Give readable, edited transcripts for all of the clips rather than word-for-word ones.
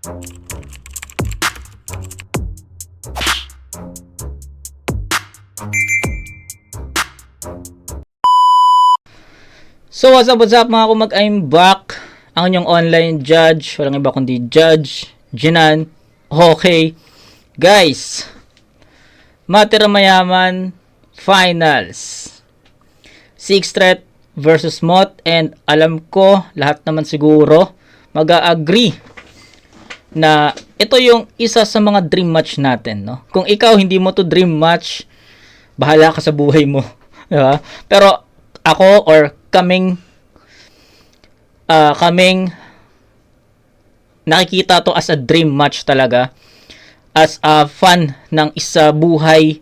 So what's up mga kumag, I'm back. Ang inyong online judge, walang iba kundi Judge Jinan. Okay, guys, Matira Mayaman Finals, Six Threat versus Mot. And alam ko, lahat naman siguro mag-agree na ito yung isa sa mga dream match natin, no? Kung ikaw hindi mo to dream match, bahala ka sa buhay mo. Diba? Pero ako or kaming nakikita to as a dream match talaga, as a fan ng isa buhay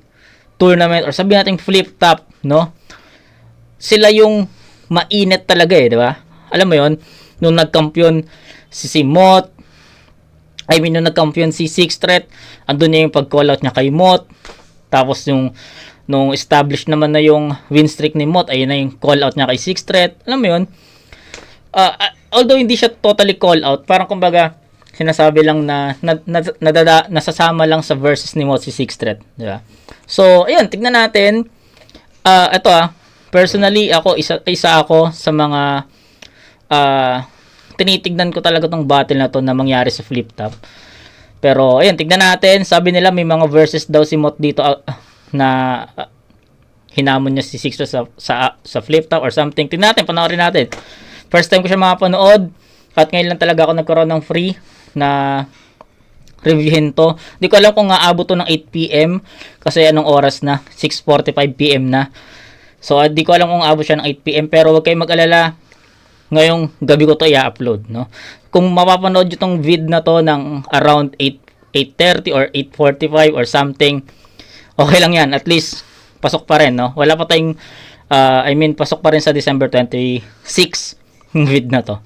tournament, or sabihin natin flip top, no? Sila yung mainit talaga di ba? Alam mo yon, nung nagkampiyon si Mot, nung nagkampiyon si Six Threat, andun na yung pag-call out niya kay Mot. Tapos nung established naman na yung win streak ni Mot, ayun na yung call out niya kay Six Threat. Alam mo yun? Although hindi siya totally call out, parang kumbaga sinasabi lang na nasasama lang sa versus ni Mot si Six Threat, di ba? So, ayun, tignan natin. Ito personally ako isa ako sa mga tinitignan ko talaga tong battle na to na mangyari sa flip top. Pero ayun, tignan natin. Sabi nila may mga versus daw si Mot dito na hinamon niya si Six Threat sa flip top or something. Tignan natin, panoorin natin. First time ko siya mapanood at ngayon lang talaga ako nagkaroon ng free na reviewin to. Hindi ko alam kung aabot to ng 8 PM kasi anong oras na, 6:45 PM na. So hindi ko alam kung aabot siya ng 8 PM, pero wag kayong mag-alala, ngayong gabi ko to i-upload, no? Kung mapapanood niyo tong vid na to ng around 8:30 or 8:45 or something, okay lang yan, at least pasok pa rin, no? Wala pa tayong pasok pa rin sa December 26 yung vid na to.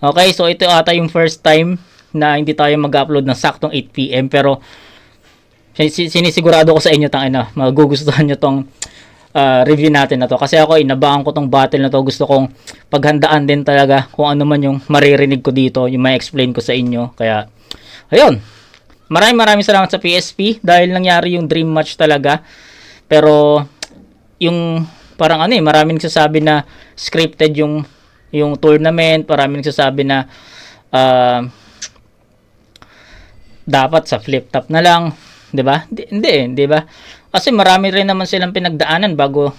Okay, so ito ata yung first time na hindi tayo mag-upload ng saktong 8 PM, pero sinisigurado ko sa inyo magugustuhan nyo tong review natin na to, kasi ako inabangan ko tong battle na to. Gusto kong paghandaan din talaga kung ano man yung maririnig ko dito, yung ma-explain ko sa inyo. Kaya ayun, maraming salamat sa PSP dahil nangyari yung dream match talaga. Pero yung parang maraming nagsasabi na scripted yung tournament, maraming nagsasabi na dapat sa flip top na lang, 'di ba? Hindi, 'di ba? Kasi marami rin naman silang pinagdaanan bago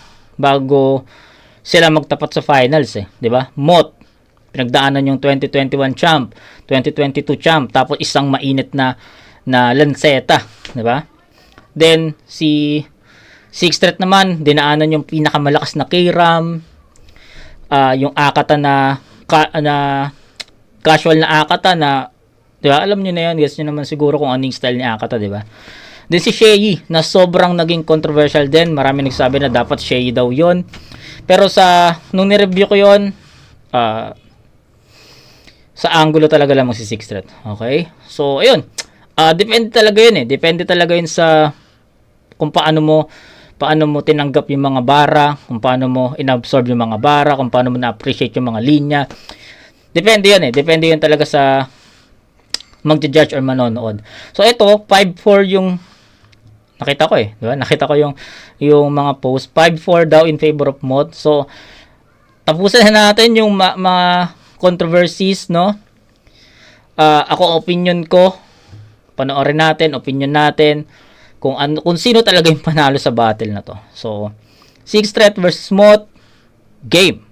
sila magtapat sa finals, 'di ba? Mot, pinagdaanan yung 2021 champ, 2022 champ, tapos isang mainit na lanseta, 'di ba? Then si Six Threat naman, dinaanan yung pinakamalakas na K-Ram, yung Akata na casual na Akata na, 'di ba? Alam niyo na 'yan, guess niyo naman siguro kung anong style ni Akata, 'di ba? Then si Shay na sobrang naging controversial din. Marami nagsabi na dapat Shay daw 'yon. Pero nung ni-review ko 'yon, sa angulo talaga lamang si Six Threat. Okay? So, ayun. Depende talaga 'yun Depende talaga 'yun sa kung paano mo tinanggap yung mga bara, kung paano mo inabsorb yung mga bara, kung paano mo na-appreciate yung mga linya. Depende 'yun Depende 'yun talaga sa magja-judge or manonood. So ito, 5-4 yung nakita ko di ba? Nakita ko yung mga post, 5-4 daw in favor of Mot. So tapusin na natin yung mga controversies, no? Ako opinion ko, panoorin natin, opinion natin kung sino talaga yung panalo sa battle na to. So Six Threat versus Mot, game.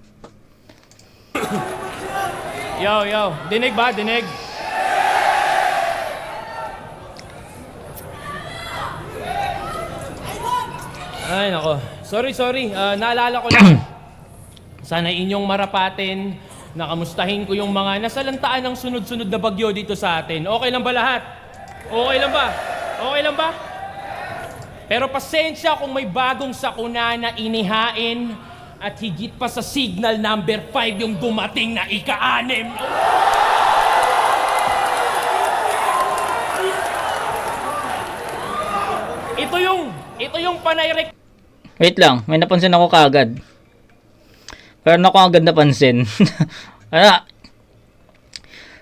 Yo, dinig ba? Dinig? Ay, nako. Sorry. Naalala ko lang. Sana inyong marapatin na kamustahin ko yung mga nasalantaan ng sunod-sunod na bagyo dito sa atin. Okay lang ba lahat? Okay lang ba? Pero pasensya kung may bagong sakuna na inihain at higit pa sa signal number 5 yung dumating na ika-6. Ito yung panay. Wait lang, may napansin ako kaagad. Pero ako agad napansin.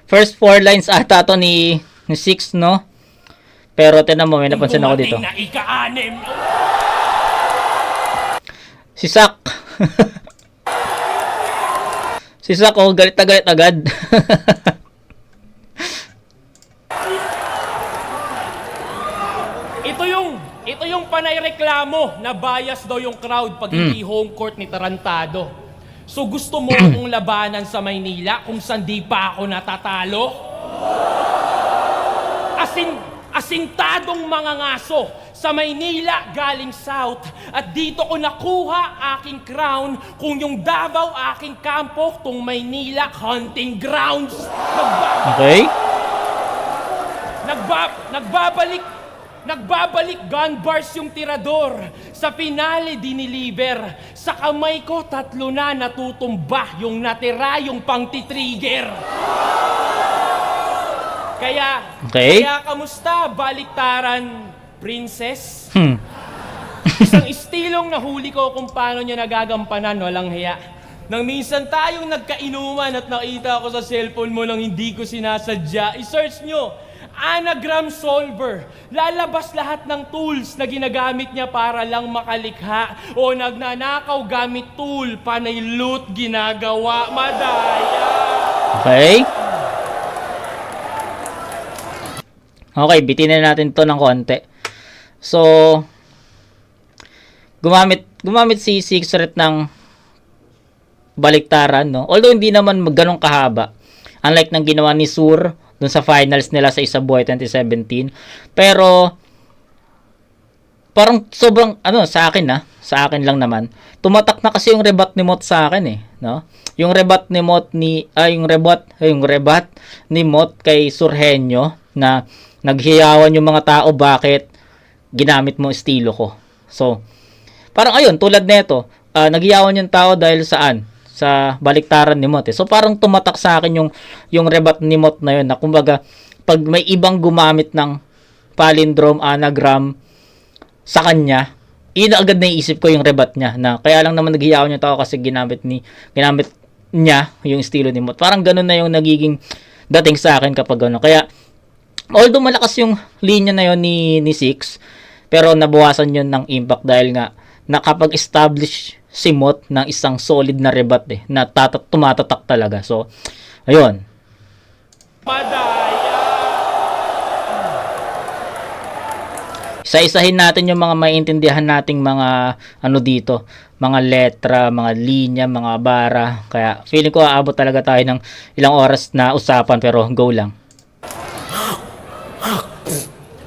First 4 lines ata to ni ni 6, no? Pero tinan mo, may napansin ako dito. Dumating na ika-anim. Si Sak. Si Sak, oh, galit na galit agad. Ito yung panay-reklamo na bias daw yung crowd pag hindi home court ni Tarantado. So gusto mo akong labanan sa Maynila kung sandi pa ako natatalo? Asintadong mga ngaso sa Maynila galing South at dito ko nakuha aking crown kung yung Davao aking kampo tong Maynila hunting grounds. Okay? Nagbabalik gun bars yung tirador. Sa finale diniliver. Sa kamay ko 3 na natutumba. Yung natira yung pang-titrigger. Kaya kamusta baliktaran, princess? Isang istilong nahuli ko kung paano niya nagagampanan, walang hiya. Nang minsan tayong nagkainuman at nakita ko sa cellphone mo nang hindi ko sinasadya, i-search nyo, Anagram Solver. Lalabas lahat ng tools na ginagamit niya para lang makalikha o nagnanakaw gamit tool, panay loot ginagawa, madaya. Okay? Okay, bitinin natin to ng konti. So, gumamit si Secret ng baliktaran, no? Although hindi naman ganun kahaba. Unlike ng ginawa ni Sur dun sa finals nila sa Isabuhay 2017. Pero parang sobrang sa akin lang naman. Tumatak na kasi yung rebat ni Mot sa akin no? Yung rebat ni Mot yung rebat ni Mot kay Surhenyo na naghiyawan yung mga tao bakit ginamit mo estilo ko. So, parang ayun, tulad nito, naghiyawan yung tao dahil saan? Sa baliktaran ni Mot. So, parang tumatak sa akin yung rebat ni Mot na yun, na kumbaga, pag may ibang gumamit ng palindrome, anagram sa kanya, agad naiisip ko yung rebat niya, na kaya lang naman naghiyawan yung tao kasi ginamit niya yung estilo ni Mot. Parang ganun na yung nagiging dating sa akin kapag gano'n. Kaya, although malakas yung linya na yun ni Six, pero nabawasan yun ng impact dahil nga nakapag-establish si Mot ng isang solid na rebat na tumatatak talaga. So, ayun. Madaya! Isa-isahin natin yung mga maiintindihan nating mga dito, mga letra, mga linya, mga bara. Kaya feeling ko aabot talaga tayo ng ilang oras na usapan, pero go lang.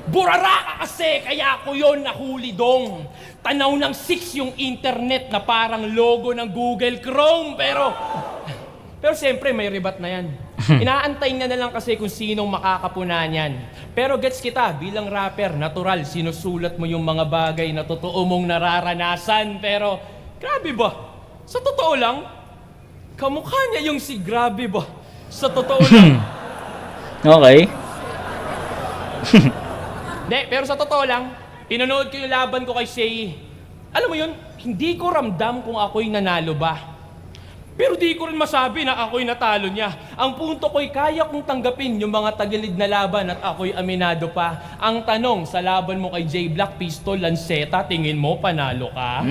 Burara ka kasi, kaya ako yun nahuli dong. Tanaw ng 6 yung internet na parang logo ng Google Chrome. Pero siyempre may rebat na yan. Inaantay na lang kasi kung sinong makakapunan yan. Pero gets kita, bilang rapper, natural, sinusulat mo yung mga bagay na totoo mong nararanasan. Pero grabe ba? Sa totoo lang, kamukha niya yung si Grabe ba? Sa totoo lang. Okay. Pero sa totoo lang, pinanood ko yung laban ko kay Shay. Alam mo yun, hindi ko ramdam kung ako'y nanalo ba. Pero di ko rin masabi na ako'y natalo niya. Ang punto ko'y kaya kong tanggapin yung mga tagilid na laban at ako'y aminado pa. Ang tanong, sa laban mo kay J Black, Pistol, Lanceta, tingin mo panalo ka?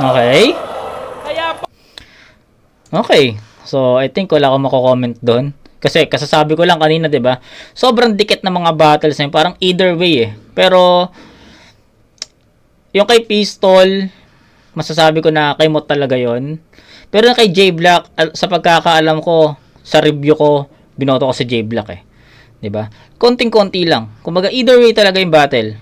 Okay. Kaya Okay. So, I think wala akong mako-comment doon. Kasi kasasabi ko lang kanina, 'di ba? Sobrang dikit na mga battles na yun. Parang either way Pero yung kay Pistol, masasabi ko na kay Mot talaga 'yon. Pero yung kay J Black, sa pagkakaalam ko, sa review ko, binoto ko si J Black 'Di ba? Konting-konti lang. Kumbaga either way talaga yung battle.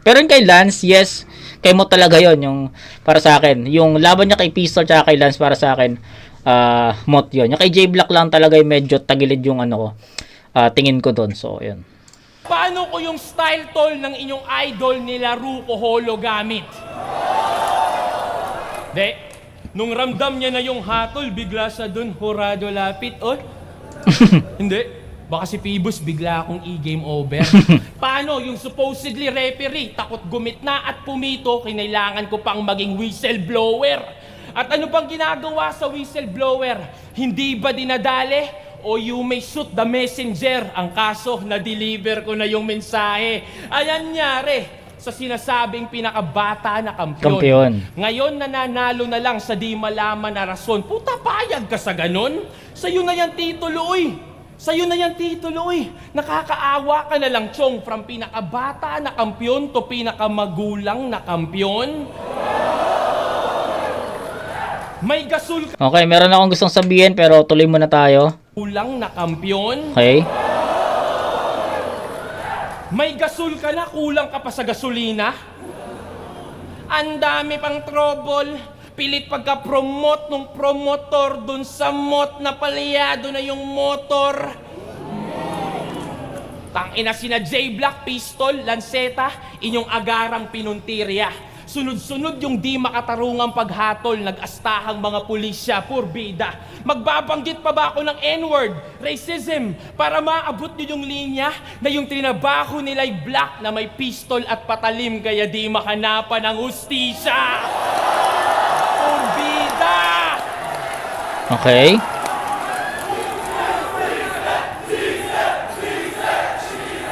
Pero yung kay Lance, yes, kay Mot talaga 'yon, yung para sa akin. Yung laban niya kay Pistol tsaka kay Lance para sa akin, Mot yun. Yung kay J Black lang talaga yung medyo tagilid yung tingin ko doon. So, yun. paano ko yung style tol ng inyong idol nila Ruko Holo gamit? Nung ramdam niya na yung hatol, bigla sa dun, horado lapit. Hindi. Baka si Phoebus bigla akong i-game over. Paano yung supposedly referee, takot gumit na at pumito, kinailangan ko pang maging whistleblower. At ano pang ginagawa sa whistleblower? Hindi ba dinadali o you may shoot the messenger. Ang kaso, na-deliver ko na yung mensahe. Ayan nyari sa sinasabing pinakabata na Kampiyon. Ngayon nananalo na lang sa di malaman na rason. Puta, payag ka sa ganon? Sa'yo na yan titulo, uy. Sa'yo na yan titulo, uy. Nakakaawa ka na lang, Chong. From pinakabata na kampiyon to pinakamagulang na kampiyon. May gasol ka Okay, meron akong gustong sabihin pero tuloy muna tayo. kulang na kampiyon. Okay? May gasol ka na, kulang ka pa sa gasolina. Ang dami pang trouble. Pilit pagka-promote nung promotor dun sa mot na palyado na yung motor. Tangina sina J-Black, Pistol, Lanceta, inyong agarang pinuntirya. Sunod-sunod yung di makatarungang paghatol, nag-astahang mga pulisya, purbida. Magbabanggit pa ba ako ng N-word, racism, para maabot nyo yung linya na yung trinabaho nila'y black na may pistol at patalim kaya di makanapan ng hustisya? Purbida! Okay?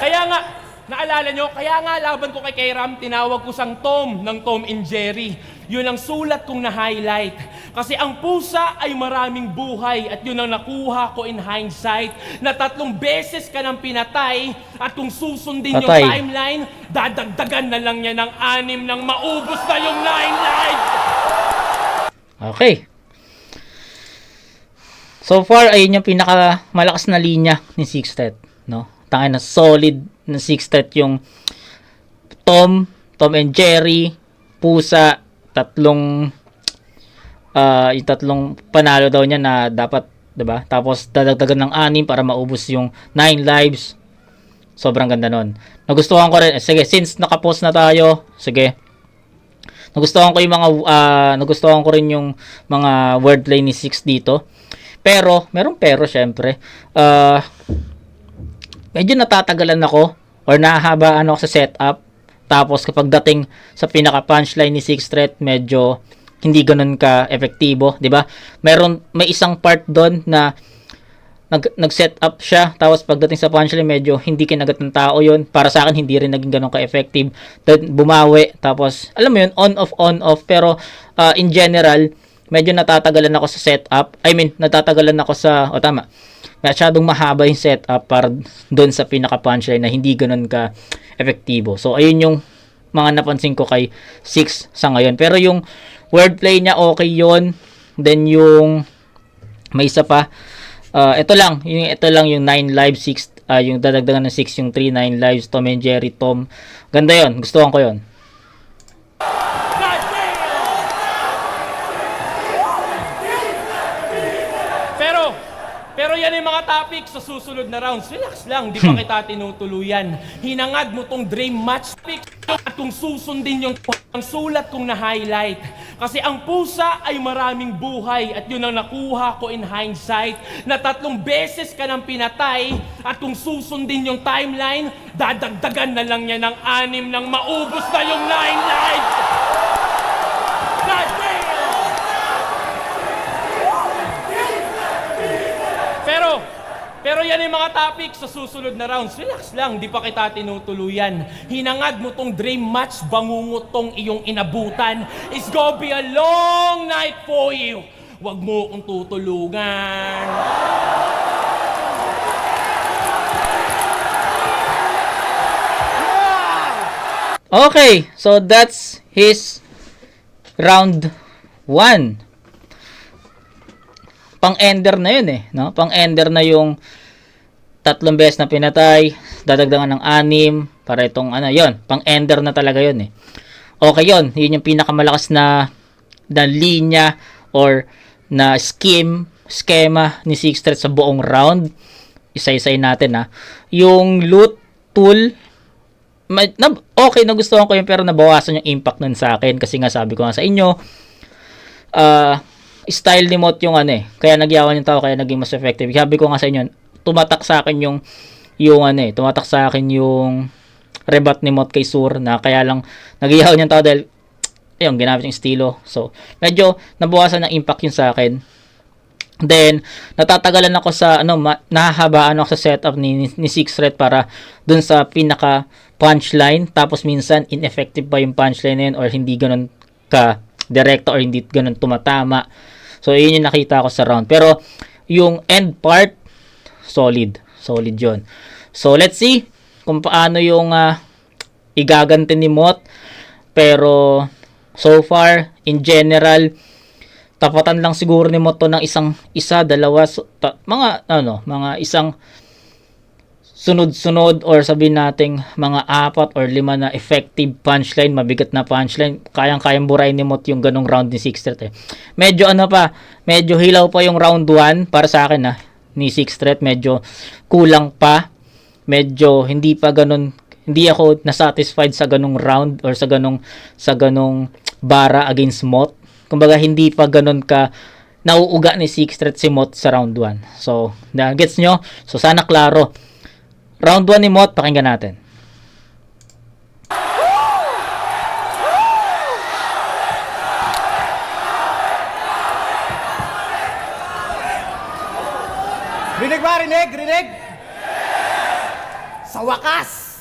Kaya nga, naalala nyo, kaya nga laban ko kay Kairam, tinawag ko sang Tom ng Tom and Jerry. Yun ang sulat kong na-highlight. Kasi ang pusa ay maraming buhay at yun ang nakuha ko in hindsight na 3 beses ka nang pinatay at kung susundin yung Patay. timeline, dadagdagan na lang niya ng 6 nang maubos na yung 9 lives. Okay. So far, ayun yung pinakamalakas na linya ni Sixtet, no? Tangin na solid na Sixtet yung Tom and Jerry, Pusa, yung tatlong panalo daw niya na dapat, 'di ba? Tapos dadagdagan ng 6 para maubos yung 9 lives. Sobrang ganda nun. Nagustuhan ko rin. Sige, since nakapost na tayo, sige. Nagustuhan ko rin yung mga wordplay ni Six dito. Pero, merong pero syempre. Medyo natatagalan ako or nahahabaan ako sa setup. Tapos kapag dating sa pinaka punchline ni Six Threat, medyo hindi ganoon ka epektibo, 'di ba? May isang part doon na nag-set up siya, tapos pagdating sa punchline medyo hindi kinagat ng tao 'yon. Para sa akin hindi rin naging ganoon ka-effective. Then bumawi, tapos alam mo 'yun, on off, pero in general medyo natatagalan ako sa setup. Natatagalan ako sa tama. Masyadong mahaba yung setup para doon sa pinaka punchline na hindi ganoon ka epektibo. So ayun yung mga napansin ko kay Six sa ngayon. Pero yung wordplay niya okay yon. Then yung may isa pa, ito lang yung 9 live 6, yung dadagdagan ng 6 yung 3 9 lives, Tom and Jerry, Tom. Ganda yon, gustuhan ko yon. Pero yan yung mga topics sa susunod na rounds. Relax lang, di pa kita tinutuluyan. Hinangad mo tong dream match pick at kung susundin yung sulat kong na-highlight. Kasi ang pusa ay maraming buhay at yun ang nakuha ko in hindsight na 3 beses ka nang pinatay at kung susundin yung timeline, dadagdagan na lang niya ng 6 nang maubos na yung 9 lives. God damn! Pero yan yung mga topics sa susunod na rounds. Relax lang, di pa kita tinutuluyan. Hinangad mo tong dream match, bangungot tong iyong inabutan. It's gonna be a long night for you. Huwag mo kong tutulungan. Okay, so that's his round 1. Pang-ender na yun no? Pang-ender na yung 3 beses na pinatay, dadagdagan ng 6 para itong yun, pang-ender na talaga yun Okay yun yung pinakamalakas na linya or na schema ni Six Threat sa buong round. Isa-isay natin yung loot tool, okay, nagustuhan ko yun, pero nabawasan yung impact nun sa akin kasi nga sabi ko nga sa inyo, style ni Mot yung kaya nagyawan yung tao, kaya naging mas effective. Sabi ko nga sa inyo, tumatak sa akin yung rebat ni Mot kay Sur, na kaya lang nagyawan yung tao dahil ginamit yung estilo. So medyo nabawasan ng impact yun sa akin. Then, natatagalan ako sa, nahahabaan ako sa setup ni Six Threat para dun sa pinaka punchline. Tapos minsan, ineffective pa yung punchline na yun or hindi ganun ka direkto or hindi ganun tumatama. So, yun yung nakita ko sa round. Pero, yung end part, solid. Solid yun. So, let's see kung paano yung igaganti ni Mot. Pero, so far, in general, tapatan lang siguro ni Mot to ng mga isang sunod-sunod or sabihin nating mga 4 or 5 na effective punchline, mabigat na punchline. Kayang-kayang burahin ni Mot yung ganong round ni Six Threat Medyo medyo hilaw pa yung round 1 para sa akin ni Six Threat. Medyo kulang pa. Medyo hindi ako nasatisfied sa ganong round or sa ganong bara against Mot. Kumbaga, hindi pa ganun ka nauuga ni Six Threat si Mot sa round 1. So, gets nyo? So, sana klaro. Round 1 ni Mot, pakinggan natin. Rinig ba? Rinig? Sa wakas,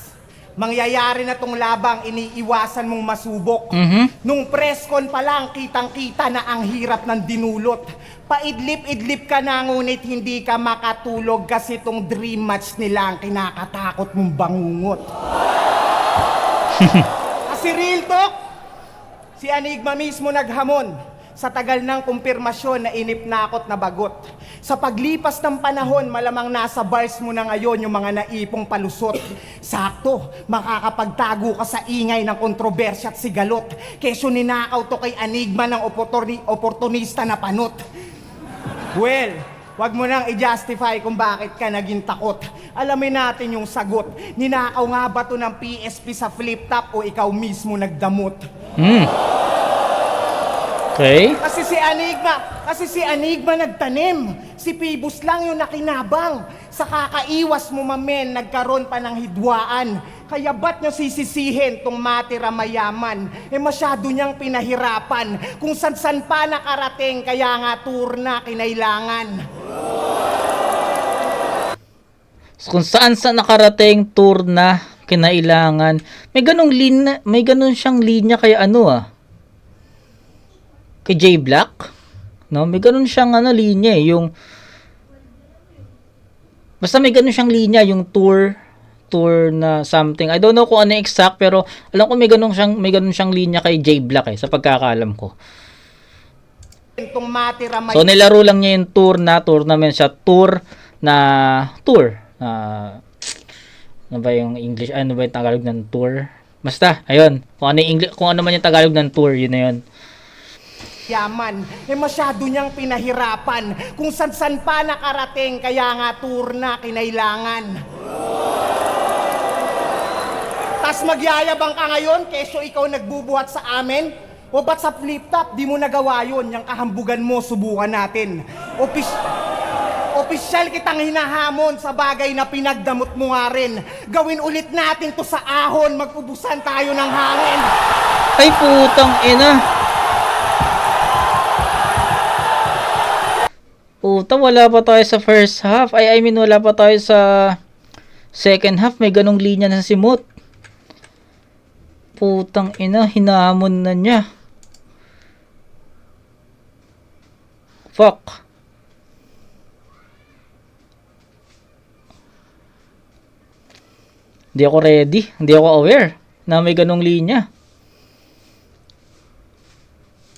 mangyayari na tong labang iniiwasan mong masubok. Nung press con pa lang, kitang-kita na ang hirap ng dinulot. Paidlip-idlip ka na, ngunit hindi ka makatulog kasi tong dream match nila ang kinakatakot mong bangungot. Kasi real talk, si Enigma mismo naghamon. Sa tagal ng kumpirmasyon na inipnakot na bagot. Sa paglipas ng panahon, malamang nasa bars mo na ngayon yung mga naipong palusot. Sakto, makakapagtago ka sa ingay ng kontrobersya at sigalot. Keso ninakaw to kay Enigma ng oportunista na panot. Well, wag mo nang i-justify kung bakit ka naging takot. Alamin natin yung sagot. Ninakaw nga ba to ng PSP sa flip top o ikaw mismo nagdamot? Okay. Kasi si Enigma nagtanim. Si Phoebus lang yung nakinabang. Sa kakaiwas mo, mamen, nagkaroon pa ng hidwaan. Kaya ba't nyo sisisihin tong matira mayaman? Masyado niyang pinahirapan. Kung san-san pa nakarating, kaya nga tour na kinailangan. Kung saan nakarating, tour na kinailangan. May ganun siyang linya kay kay J Black, no? May ganun siyang linya yung basta may ganun siyang linya yung tour na something. I don't know kung ano exact, pero alam ko may ganun siyang linya kay J Black sa pagkakaalam ko. So nilaro lang niya yung tournament siya, tour. Ano ba yung English? Ano ba yung Tagalog ng tour? Basta, ayun. Kung ano man yung Tagalog ng tour, yun na yun. Yaman, masyado niyang pinahirapan. Kung san-san pa nakarating, kaya nga tour na kinailangan. Tas magyayabang ka ngayon, keso ikaw nagbubuhat sa amin? O ba't sa flip top, di mo nagawa yun? Yung kahambugan mo, subukan natin. Opisyal kitang hinahamon sa bagay na pinagdamot mo nga rin. Gawin ulit natin to sa ahon, mag-ubusan tayo ng hangin. Ay putang ina. Puta, wala pa tayo sa first half. I mean, wala pa tayo sa second half. May ganong linya na si Mot. Putang ina, hinahamon na niya. Fuck. Hindi ako ready. Hindi ako aware na may ganong linya.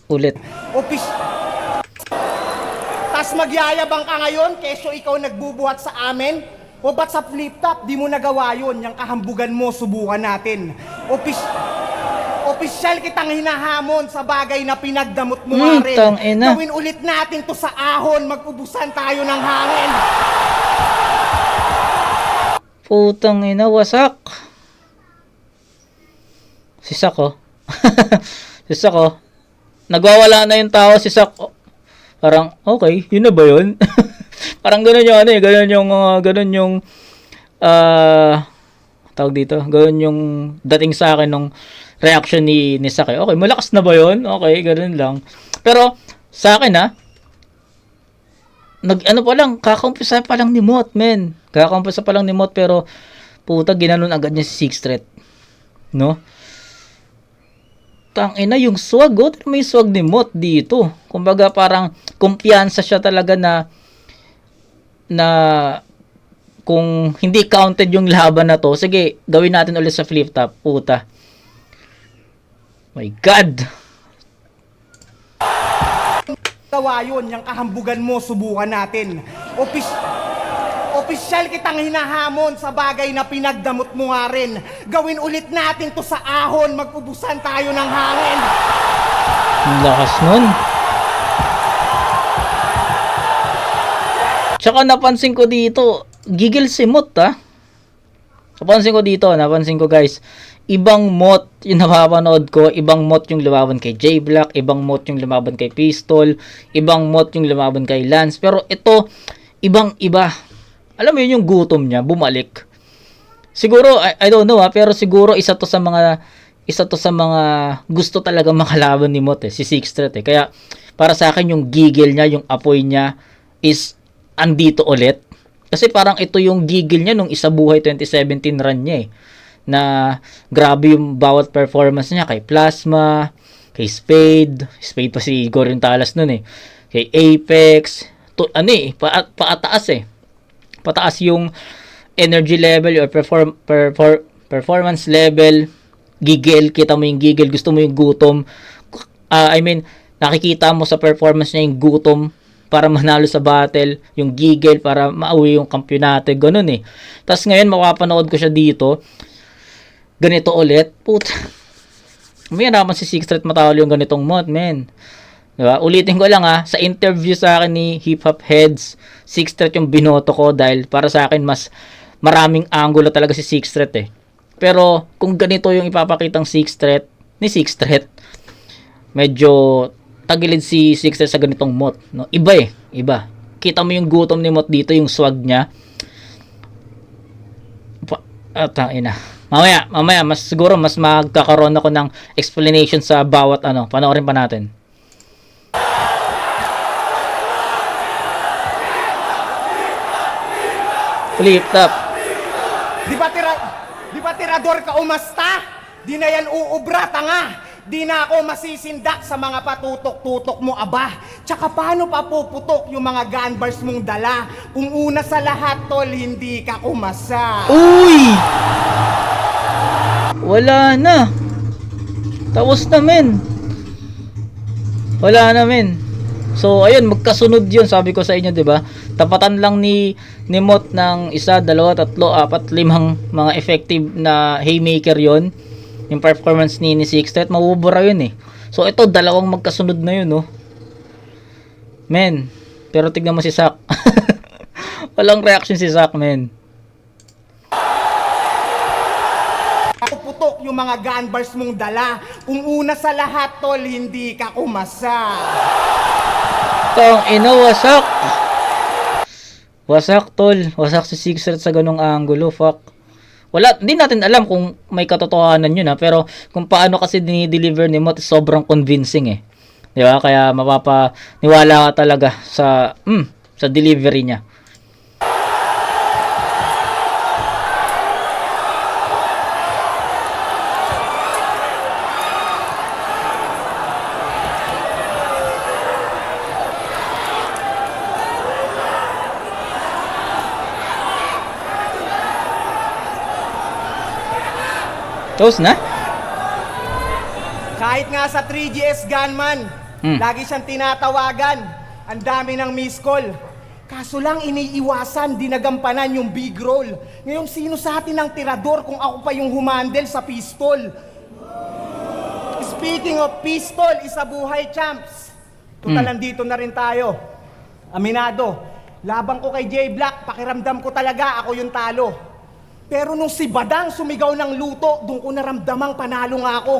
Ulit. Tas magyayabang ka ngayon, keso ikaw nagbubuhat sa amin? O ba't sa flip top, di mo nagawa yun? Yung kahambugan mo, subukan natin. Opisyal kitang hinahamon sa bagay na pinagdamot mo nga rin. Gawin ulit natin to sa ahon, mag-ubusan tayo ng hangin. Putang ina, wasak. Sisak oh. Sisak oh. Nagwawala na yung tao, sisak oh. Parang, okay, yun na ba yun? Parang gano'n yung gano'n yung, tawag dito, gano'n yung dating sa akin nung reaction ni Saki. Okay, malakas na ba yun? Okay, gano'n lang. Pero, sa akin ano pa lang, kakampisa pa lang ni Mot, men. Kakampisa pa lang ni Mot, pero puta, ginanon agad niya si Sixth Threat. No? Tangina, yung swag, oh. May swag ni Mot dito. Kumbaga, parang kumpiyansa siya talaga na kung hindi counted yung laban na to, sige, gawin natin ulit sa flip top. Puta. My God. Gawa yun, yung kahambugan mo, subukan natin. Opisyal kitang hinahamon sa bagay na pinagdamot mo nga rin. Gawin ulit natin to sa ahon, mag-ubusan tayo ng hangin. Ang lakas nun. Tsaka napansin ko dito, gigil si Mot, ha? Napansin ko guys, ibang Mot yung napapanood ko, ibang Mot yung lumaban kay J-Black, ibang Mot yung lumaban kay Pistol, ibang Mot yung lumaban kay Lance, pero ito, ibang-iba. Alam mo yun, yung gutom niya, bumalik. Siguro, I don't know, ha, pero siguro isa to sa mga gusto talaga makalaban ni Mot, si Sixth Threat, Kaya, para sa akin, yung gigil niya, yung apoy niya, is andito ulit. Kasi parang ito yung gigil niya nung Isa Buhay 2017 run niya na grabe yung bawat performance niya kay Plasma, kay Spade pa si Igor yung talas nun kay Apex, paataas pataas yung energy level or performance level, gigil, kita mo yung gigil, gusto mo yung gutom, nakikita mo sa performance niya yung gutom para manalo sa battle, yung gigil para mauwi yung kampyonato, ganun Tapos ngayon, mapapanood ko siya dito, ganito ulit, puta. May naman si Sixth Threat matalo yung ganitong Mot, men. Diba? Ulitin ko lang sa interview sa akin ni Hip Hop Heads, Sixth Threat yung binoto ko dahil para sa akin mas maraming angulo talaga si Sixth Threat Pero kung ganito yung ipapakitang Sixth Threat, ni Sixth Threat, medyo tagilid si Sixth Threat sa ganitong Mot, no? Iba. Kita mo yung gutom ni Mot dito, yung swag niya. Mamaya, siguro mas magkakaroon ako ng explanation sa bawat panoorin pa natin. Flip top. Di ba tirador ka umasta? Di na yan uubra, tanga. Di na ako masisindak sa mga patutok-tutok mo, aba. Tsaka paano pa puputok yung mga gun bars mong dala? Kung una sa lahat, tol, hindi ka umasa. Uy! Wala na. Tapos na, men. Wala na, men. So, ayun, magkasunod yun. Sabi ko sa inyo, diba? Tapatan lang ni Mot ng 1, 2, 3, 4, 5 mga effective na haymaker yon. Yung performance ni Sixth Threat, mabubura yun So, ito, dalawang magkasunod na yun, Men, pero tignan mo si Zack. Walang reaction si Zack, men. Puputok yung mga gun bars mong dala. Kung una sa lahat, tol, hindi ka umasa. Wasak. Wasak, tol. Wasak si Sixth Threat sa ganong angulo, fuck. Hindi natin alam kung may katotohanan yun pero kung paano kasi dinideliver ni Mot, sobrang convincing Di ba? Kaya mapapaniwala ka talaga sa delivery niya. Tapos na? Kahit nga sa 3GS Gunman, lagi siyang tinatawagan. Ang dami ng miss call. Kaso lang iniiwasan, dinagampanan yung big roll. Ngayon, sino sa atin ang tirador kung ako pa yung humandel sa pistol? Speaking of pistol, Isa Buhay champs. Total, nandito na rin tayo. Aminado, laban ko kay J-Black, pakiramdam ko talaga ako yung talo. Pero nung si Badang sumigaw ng luto, doon ko naramdamang panalo nga ako.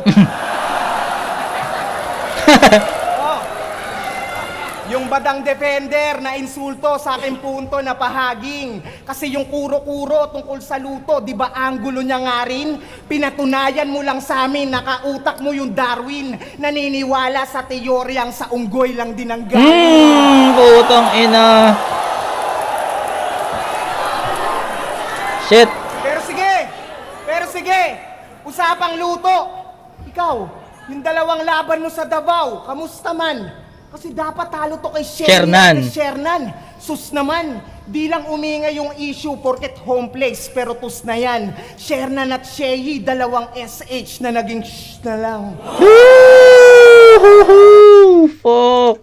Yung badang defender na insulto sa aking punto na pahaging. Kasi yung kuro-kuro tungkol sa luto, di ba anggulo niya nga rin? Pinatunayan mo lang sa amin, nakautak mo yung Darwin. Naniniwala sa teoryang sa unggoy lang din ang galing. Putang ina. Shit. Pero sige, usapang luto. Ikaw, yung dalawang laban mo sa Davao, kamusta man? Kasi dapat talo to kay Shernan. Sus naman, di lang umingay yung issue porket home place, pero tus na yan. Shernan at Shehi, dalawang SH na naging shh na lang. Fuck.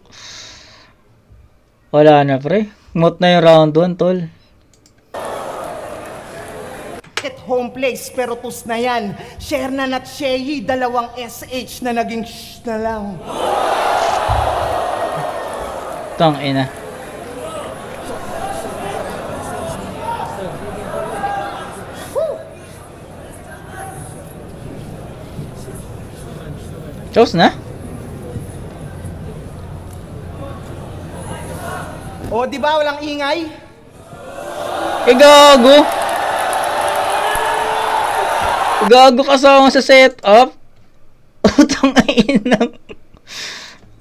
Wala na pre. Mot na yung round 1 tol. Porket home place, pero tus na yan. Shernan at Shehi, dalawang SH na naging shh na lang. Tang ina. Close na? O, di ba walang ingay? Gago. Gago kasama sa setup. Utang ina.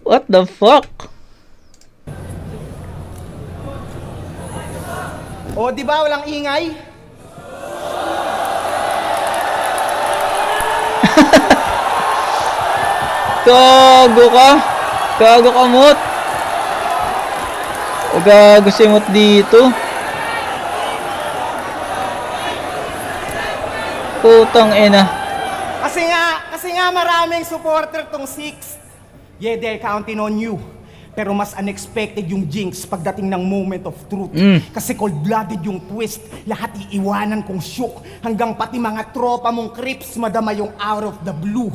What the fuck? O, di ba walang ingay? Gago ka. Gago ka, Mot. Gago si Mot dito. Putang ina. Kasi nga maraming supporter tong 6. Yeah, they're counting on you. Pero mas unexpected yung jinx pagdating ng moment of truth. Kasi cold-blooded yung twist. Lahat iiwanan kong shook. Hanggang pati mga tropa mong creeps madama yung out of the blue.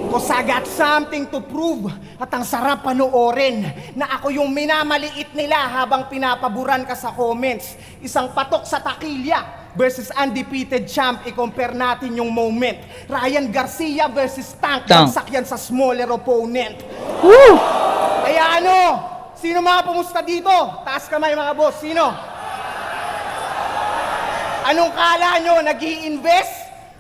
Cause I got something to prove. At ang sarap panoorin na ako yung minamaliit nila habang pinapaburan ka sa comments. Isang patok sa takilya versus undefeated champ. I-compare natin yung moment. Ryan Garcia versus Tank. Bagsak yan sa smaller opponent. Woo! Kaya ano? Sino mga pumusta dito? Taas kamay mga boss. Sino? Anong kala nyo? Nag-i-invest?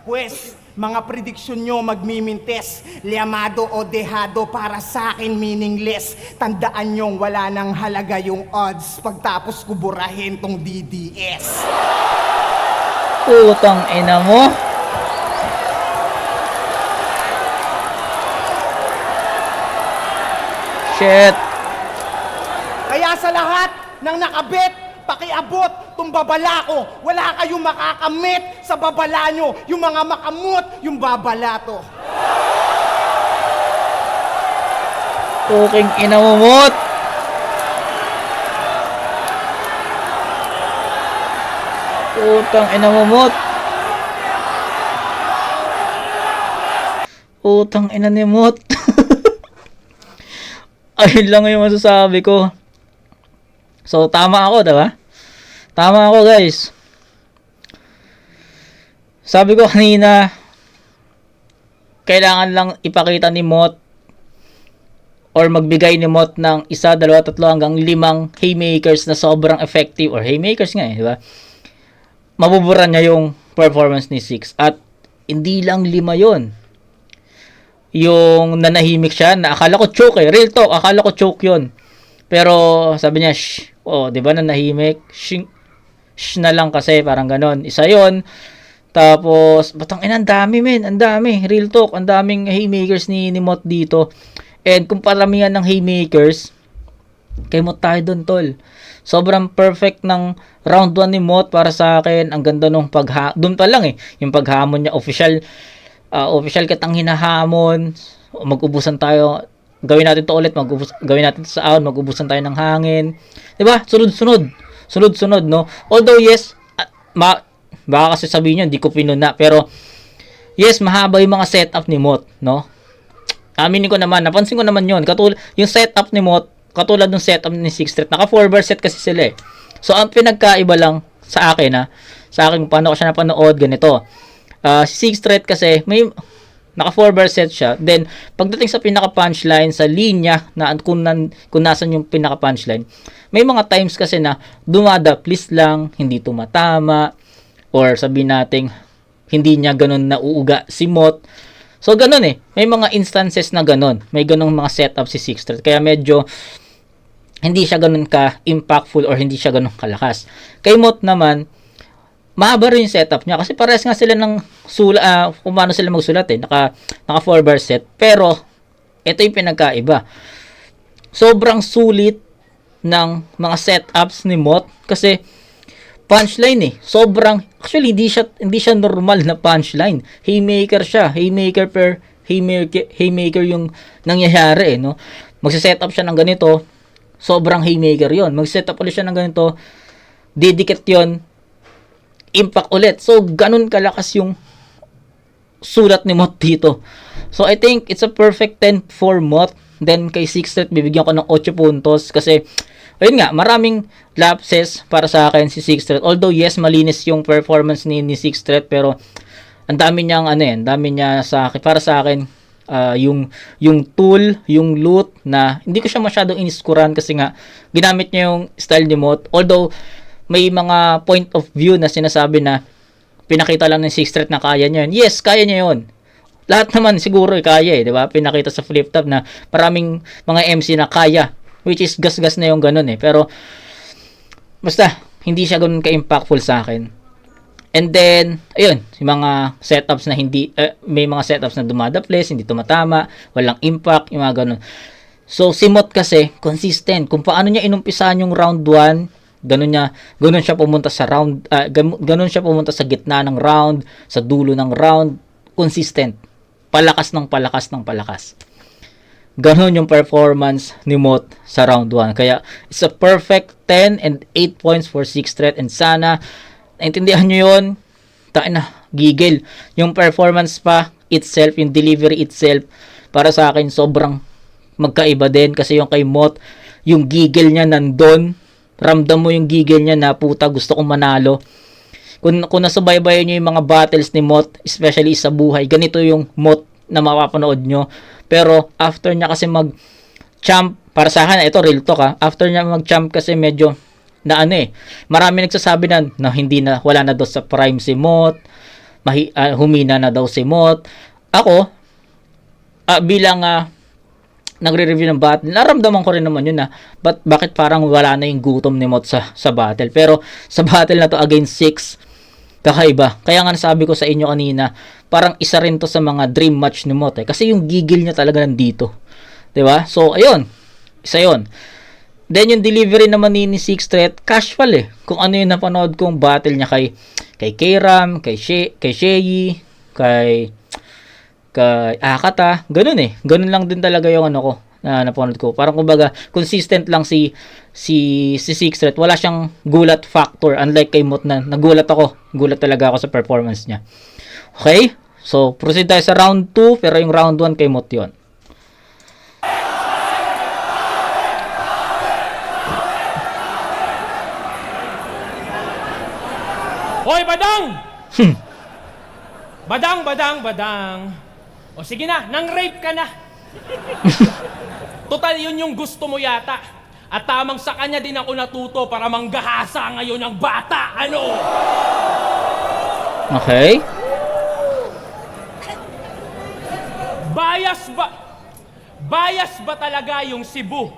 Pues, mga prediksyon nyo magmimintes. Liamado o dehado para sa akin meaningless. Tandaan nyong wala nang halaga yung odds pagtapos ko burahin tong DDS. Putang ina mo. Shit. Kaya sa lahat ng nakabet, pakiabot tong babala ko. Wala kayong makakamit sa babala nyo. Yung mga makamot, yung babala to. Puking ina mo, Mot. Putang ina mo, Mot. Putang ina ni Mot. Ayun lang yung masasabi ko. So, tama ako, diba? Tama ako, guys. Sabi ko kanina, kailangan lang ipakita ni Mot or magbigay ni Mot ng 1, 2, 3 hanggang 5 haymakers na sobrang effective, or haymakers nga diba? Mabubura niya yung performance ni Six. At hindi lang 5 yon. Yung nanahimik siya, na akala ko choke real talk, akala ko choke yun. Pero sabi niya, shh, di ba nanahimik? Shh na lang kasi, parang ganon. Isa yon. Tapos, batang ina, ang dami men, ang dami, real talk, ang daming haymakers ni Mot dito. And kung paramihan ng haymakers, kay Mot tayo dun, tol. Sobrang perfect ng round 1 ni Mot para sa akin. Ang ganda nung dun pa lang yung paghamon niya, official kitang hinahamon, mag-ubusan tayo, gawin natin to ulit, gawin natin to sa out, mag-ubusan tayo ng hangin, diba? Sunod-sunod, no? Although yes, baka kasi sabihin nyo, hindi ko pinuna, pero yes, mahaba yung mga setup ni Mot, no? Aminin ko naman, napansin ko naman yun, yung setup ni Mot, katulad ng setup ni Six Street, naka 4-bar set kasi sila So, ang pinagkaiba lang sa akin, sa akin, paano ko siya napanood, ganito. Si Six Threat kasi, naka 4-bar set siya. Then, pagdating sa pinaka-punchline, sa linya, na kung nasan yung pinaka-punchline, may mga times kasi na dumadaplis lang, hindi tumatama, or sabihin natin, hindi niya ganun nauuga si Mot. So, ganun eh. May mga instances na ganun. May ganung mga setup si Sixth Thread. Kaya medyo hindi siya ganun ka-impactful or hindi siya ganun kalakas. Kay Mot naman, mahaba rin yung setup niya kasi parehas nga sila ng kung paano sila magsulat eh. Naka 4-bar set. Pero, ito yung pinagkaiba. Sobrang sulit ng mga setups ni Mot kasi punchline eh. Actually, hindi siya normal na punchline. Haymaker siya. Haymaker per haymaker yung nangyayari eh, no? Magse-setup siya ng ganito, sobrang haymaker yon. Mag-setup ulit siya ng ganito, didikit yon, impact ulit. So, ganun kalakas yung sulat ni Mot dito. So, I think it's a perfect 10 for Mot. Then, kay Sixth Thread, bibigyan ko ng 8 puntos kasi, ayun nga, maraming lapses para sa akin si Sixth Thread. Although, yes, malinis yung performance ni Sixth Thread, pero ang dami niyang, dami niya para sa akin, yung tool, yung loot na hindi ko siya masyadong iniskuran kasi nga ginamit niya yung style ni Mot. Although may mga point of view na sinasabi na pinakita lang ng Sixth Thread na kaya niya yun. Yes, kaya niya yun. Lahat naman siguro kaya eh, di ba? Pinakita sa flip top na maraming mga MC na kaya, which is gas-gas na yung ganun eh. Pero basta hindi siya ganun ka-impactful sa akin. And then, ayun, yung mga setups na may mga setups na dumadaples, hindi tumatama, walang impact, yung mga ganun. So, si Mot kasi, consistent. Kung paano niya inumpisahan yung round 1, ganun siya pumunta sa ganun siya pumunta sa gitna ng round, sa dulo ng round, consistent. Palakas ng palakas ng palakas. Ganun yung performance ni Mot sa round 1. Kaya, it's a perfect 10 and 8 points for Sixth Thread. And sana, naintindihan nyo yun, gigil. Yung performance pa itself, yung delivery itself, para sa akin, sobrang magkaiba din. Kasi yung kay Mot, yung gigil niya nandun. Ramdam mo yung gigil niya na, puta, gusto kong manalo. Kung nasubaybayan nyo yung mga battles ni Mot, especially sa buhay, ganito yung Mot na mapapanood nyo. Pero, after niya kasi mag-champ, para sa akin, ito real talk after niya mag-champ kasi medyo, marami nagsasabi na wala na daw sa prime si Mot, humina na daw si Mot. Ako, bilang nagre-review ng battle, naramdaman ko rin naman yun bakit parang wala na yung gutom ni Mot sa battle. Pero sa battle na to against 6, kakaiba. Kaya nga nasabi ko sa inyo kanina, parang isa rin to sa mga dream match ni Mot kasi yung gigil niya talaga nandito. 'Di ba? So ayun, isa yun. Then yung delivery naman ni Sixth Thread, casual eh. Kung ano yung napanood kong battle niya kay K-Ram, kay Sheyi, kay Akata, ganun eh. Ganun lang din talaga yung ko na napanood ko. Parang kumbaga consistent lang si Sixth Thread. Wala siyang gulat factor unlike kay Mot na nagulat ako. Gulat talaga ako sa performance niya. Okay? So proceed tayo sa round 2 pero yung round 1 kay Mot yun. Hoy, Badang! Badang. O sige na, nang-rape ka na. Total, yun yung gusto mo yata. At tamang sa kanya din ako natuto para manggahasa ngayon ng bata. Ano? Okay. Bias ba talaga yung Cebu?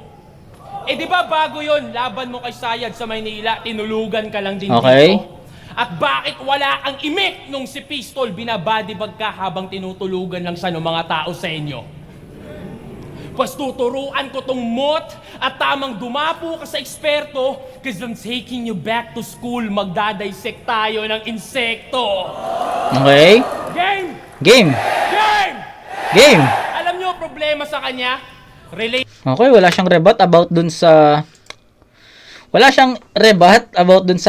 Di ba bago yun, laban mo kay Sayad sa Maynila, tinulugan ka lang din okay. Dito? At bakit wala ang imik nung si Pistol binabadibag ka habang tinutulugan lang siya ng mga tao sa inyo? Pas tuturuan ko tong Mot at tamang dumapo ka sa eksperto because I'm taking you back to school. Magdadissect tayo ng insekto. Okay. Game. Alam nyo problema sa kanya? Okay, wala siyang rebut about dun sa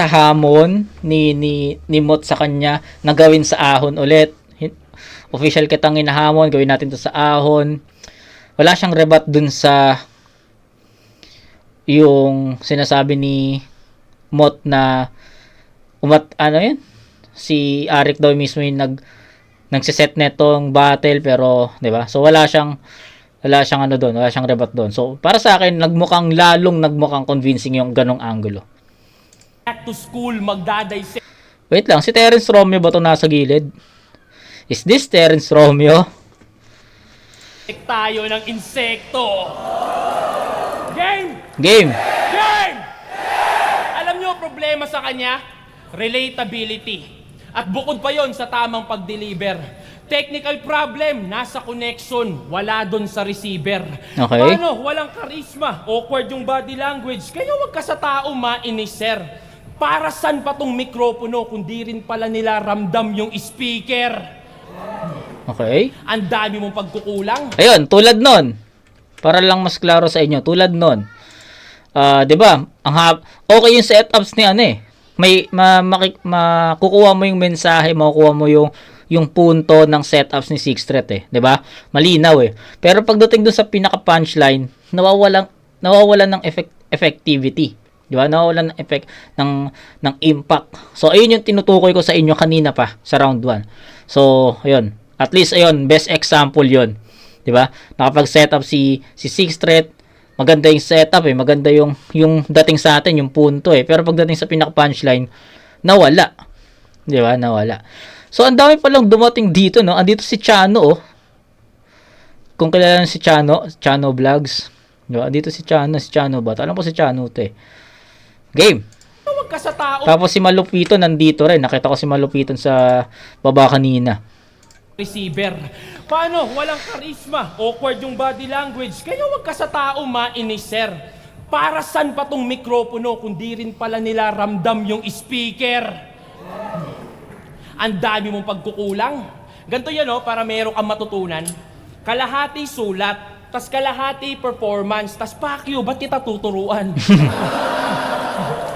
hamon ni Mot sa kanya na gawin sa ahon ulit. Official kitang inahamon, gawin natin to sa ahon. Wala siyang rebut dun sa yung sinasabi ni Mot na si Arik daw mismo yung nagsiset netong battle pero 'di ba? So wala siyang ano doon, wala siyang rebat doon. So para sa akin lalong nagmukhang convincing yung ganong angulo. Back to school, magdadaysek Wait lang, si Terence Romeo ba 'to nasa gilid? Is this Terence Romeo? tayo ng insekto. Game! Game. Game! Alam nyo, problema sa kanya? Relatability. At bukod pa yon sa tamang pag-deliver. Technical problem, nasa connection, wala doon sa receiver. Okay. Paano? Walang charisma, awkward yung body language. Kaya wag ka sa tao mainis, sir. Para saan pa tong mikropono kung di rin pala nila ramdam yung speaker? Okay. Ang dami mong pagkukulang. Ayun, tulad nun. Para lang mas klaro sa inyo, tulad nun. 'Di ba? Okay yung setups ni ano eh. May makukuha mo yung mensahe, makukuha mo yung punto ng setups ni Sixth Threat eh, 'di ba? Malinaw eh. Pero pagdating doon sa pinaka punchline, nawawalan ng effectivity. 'Di ba? Nawawalan ng effect ng impact. So ayun yung tinutukoy ko sa inyo kanina pa sa round 1. So, ayun. At least ayun, best example 'yon. 'Di ba? Nakapag-setup si Sixth Threat, maganda yung setup eh, maganda yung dating sa atin, yung punto eh. Pero pagdating sa pinaka punchline, nawala. 'Di ba? Nawala. So, ang dami pa lang dumating dito, no? Andito si Chano, oh. Kung kilala niyo si Chano Vlogs. Diba? Andito si Chano ba? Alam ko si Chano, te. Game. Wag ka sa tao. Tapos si Malupito nandito rin. Nakita ko si Malupito sa baba kanina. Receiver. Paano? Walang charisma, awkward yung body language. Kaya wag ka sa tao mainis, sir. Para saan pa tong mikropono kung di rin pala nila ramdam yung speaker? Ang dami mong pagkukulang. Ganito yan, oh, para meron kang matutunan. Kalahati sulat, tas kalahati performance, tas pakyo, ba't kita tuturuan?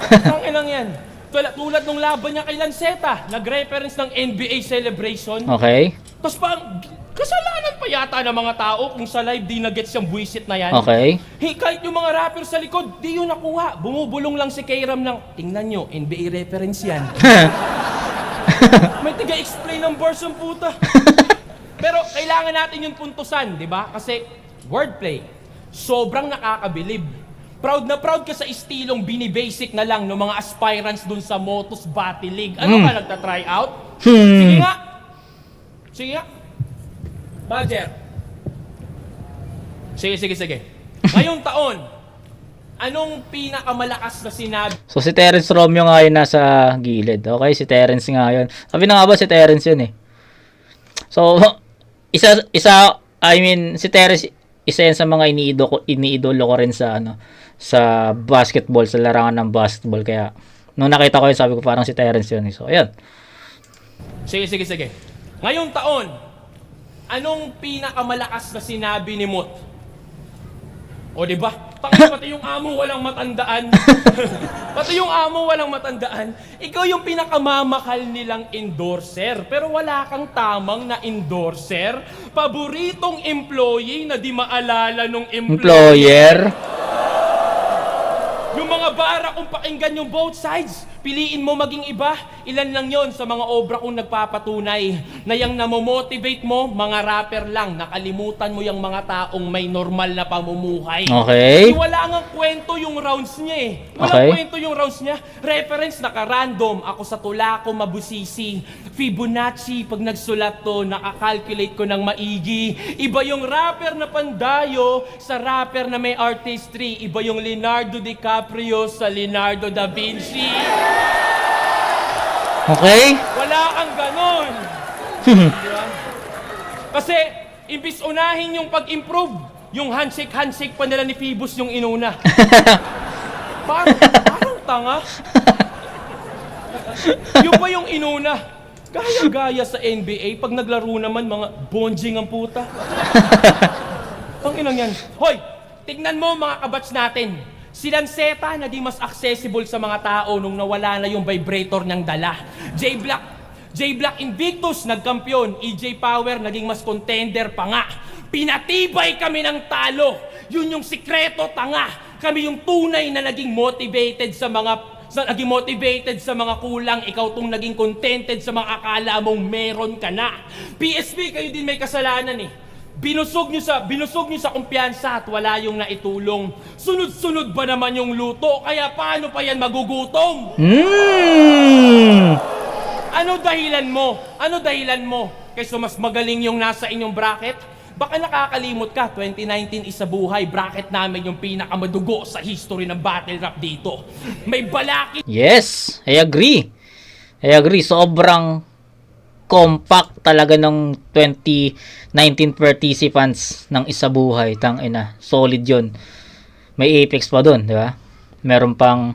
Ang ilang yan. Tulad nung laban niya kay Lanceta, nag-reference ng NBA celebration. Okay. Tapos parang, kasalanan pa yata ng mga tao kung sa live di na-gets yung buwisit na yan. Okay. Kahit yung mga rapper sa likod, di yun nakuha. Bumubulong lang si Kairam ng, tingnan nyo, NBA reference yan. May tiga-explain ng verse ng puta. Pero kailangan natin yung puntusan, di ba? Kasi wordplay, sobrang nakakabilib. Proud na proud ka sa estilong binibasic na lang ng mga aspirants dun sa Motos Battle League. Ano ka, nagta-try out? Sige nga. Sige nga. Badger. Sige. Ngayong taon, anong pinakamalakas na sinabi? So si Terence Romeo nga yun nasa gilid. Okay, si Terence nga yun. Sabi na nga ba si Terence yun eh. So, si Terence, isa yan sa mga iniidolo ko rin sa sa basketball, sa larangan ng basketball. Kaya, nung nakita ko yun, sabi ko parang si Terence yun. So, ayan. Sige. Ngayong taon, anong pinakamalakas na sinabi ni Mot? O diba? Pati yung amo walang matandaan. Pati yung amo walang matandaan. Ikaw yung pinakamamakal nilang endorser. Pero wala kang tamang na endorser. Paboritong employee na di maalala nung Employer. Yung mga bara kung pakinggan yung both sides, piliin mo maging iba. Ilan lang yon sa mga obra kong nagpapatunay na yung namomotivate mo, mga rapper lang. Nakalimutan mo yung mga taong may normal na pamumuhay. Okay. Wala nga kwento yung rounds niya eh. Walang kwento yung rounds niya. Reference naka-random. Ako sa tula ko mabusisi. Fibonacci, pag nagsulat to, nakakalculate ko ng maigi. Iba yung rapper na pandayo sa rapper na may artistry. Iba yung Leonardo DiCaprio sa Leonardo da Vinci. Okay. Wala kang ganon. Diba? Kasi, imbis unahin yung pag-improve, yung handshake pa nila ni Phoebus yung inuna. Parang tanga. Yung pa yung inuna. Gaya-gaya sa NBA, pag naglaro naman, mga bonjing ang puta. Ang inang yan. Hoy, tignan mo mga kabats natin. Si Lanceta naging mas accessible sa mga tao nung nawala na yung vibrator niyang dala. J-Black Invictus nagkampiyon. EJ Power naging mas contender pa nga. Pinatibay kami ng talo. Yun yung sikreto, tanga. Kami yung tunay na naging motivated sa Sa naging motivated sa mga kulang, ikaw tong naging contented sa mga akala mong meron ka na. PSP, kayo din may kasalanan eh. Binusog nyo sa kumpiyansa at wala yung naitulong. Sunod-sunod ba naman yung luto? Kaya paano pa yan magugutom? Ano dahilan mo? Ano dahilan mo? Kaysa mas magaling yung nasa inyong bracket? Baka nakakalimot ka, 2019 isa buhay, bracket namin yung pinakamadugo sa history ng battle rap dito. May balakid. Yes, I agree. Sobrang compact talaga ng 2019 participants ng isa buhay. Tangina, solid yun. May Apex pa dun, di ba? Meron pang,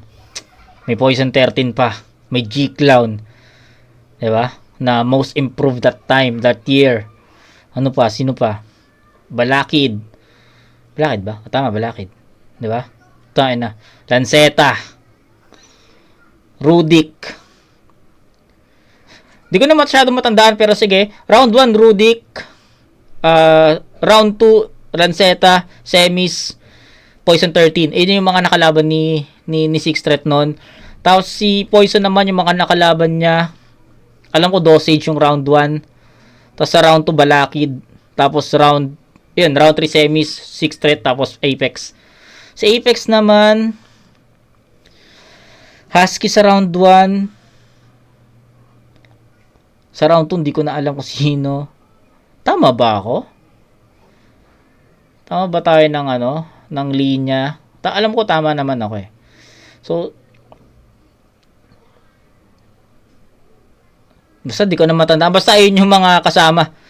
may Poison 13 pa. May G-Clown. Di ba? Na most improved that time, that year. Ano pa? Sino pa? Balakid. Balakid ba? Tama, Balakid. Di ba? Tangina. Lanceta. Rudik. Di ko na masyado matandaan pero sige. Round 1, Rudik. Round 2, Lanceta. Semis, Poison 13. Yun yung mga nakalaban ni Six Threat noon. Tapos si Poison naman yung mga nakalaban niya. Alam ko Dosage yung round 1. Tapos sa round 2, Balakid. Tapos round 3 Semis, Six Threat. Tapos Apex. Sa Apex naman, Husky sa round 1. Sa round 2, hindi ko na alam kung sino. Tama ba ako? Tama ba tayo ng linya? Alam ko tama naman ako eh. So, basta di ko na matandaan. Basta ayun yung mga kasama.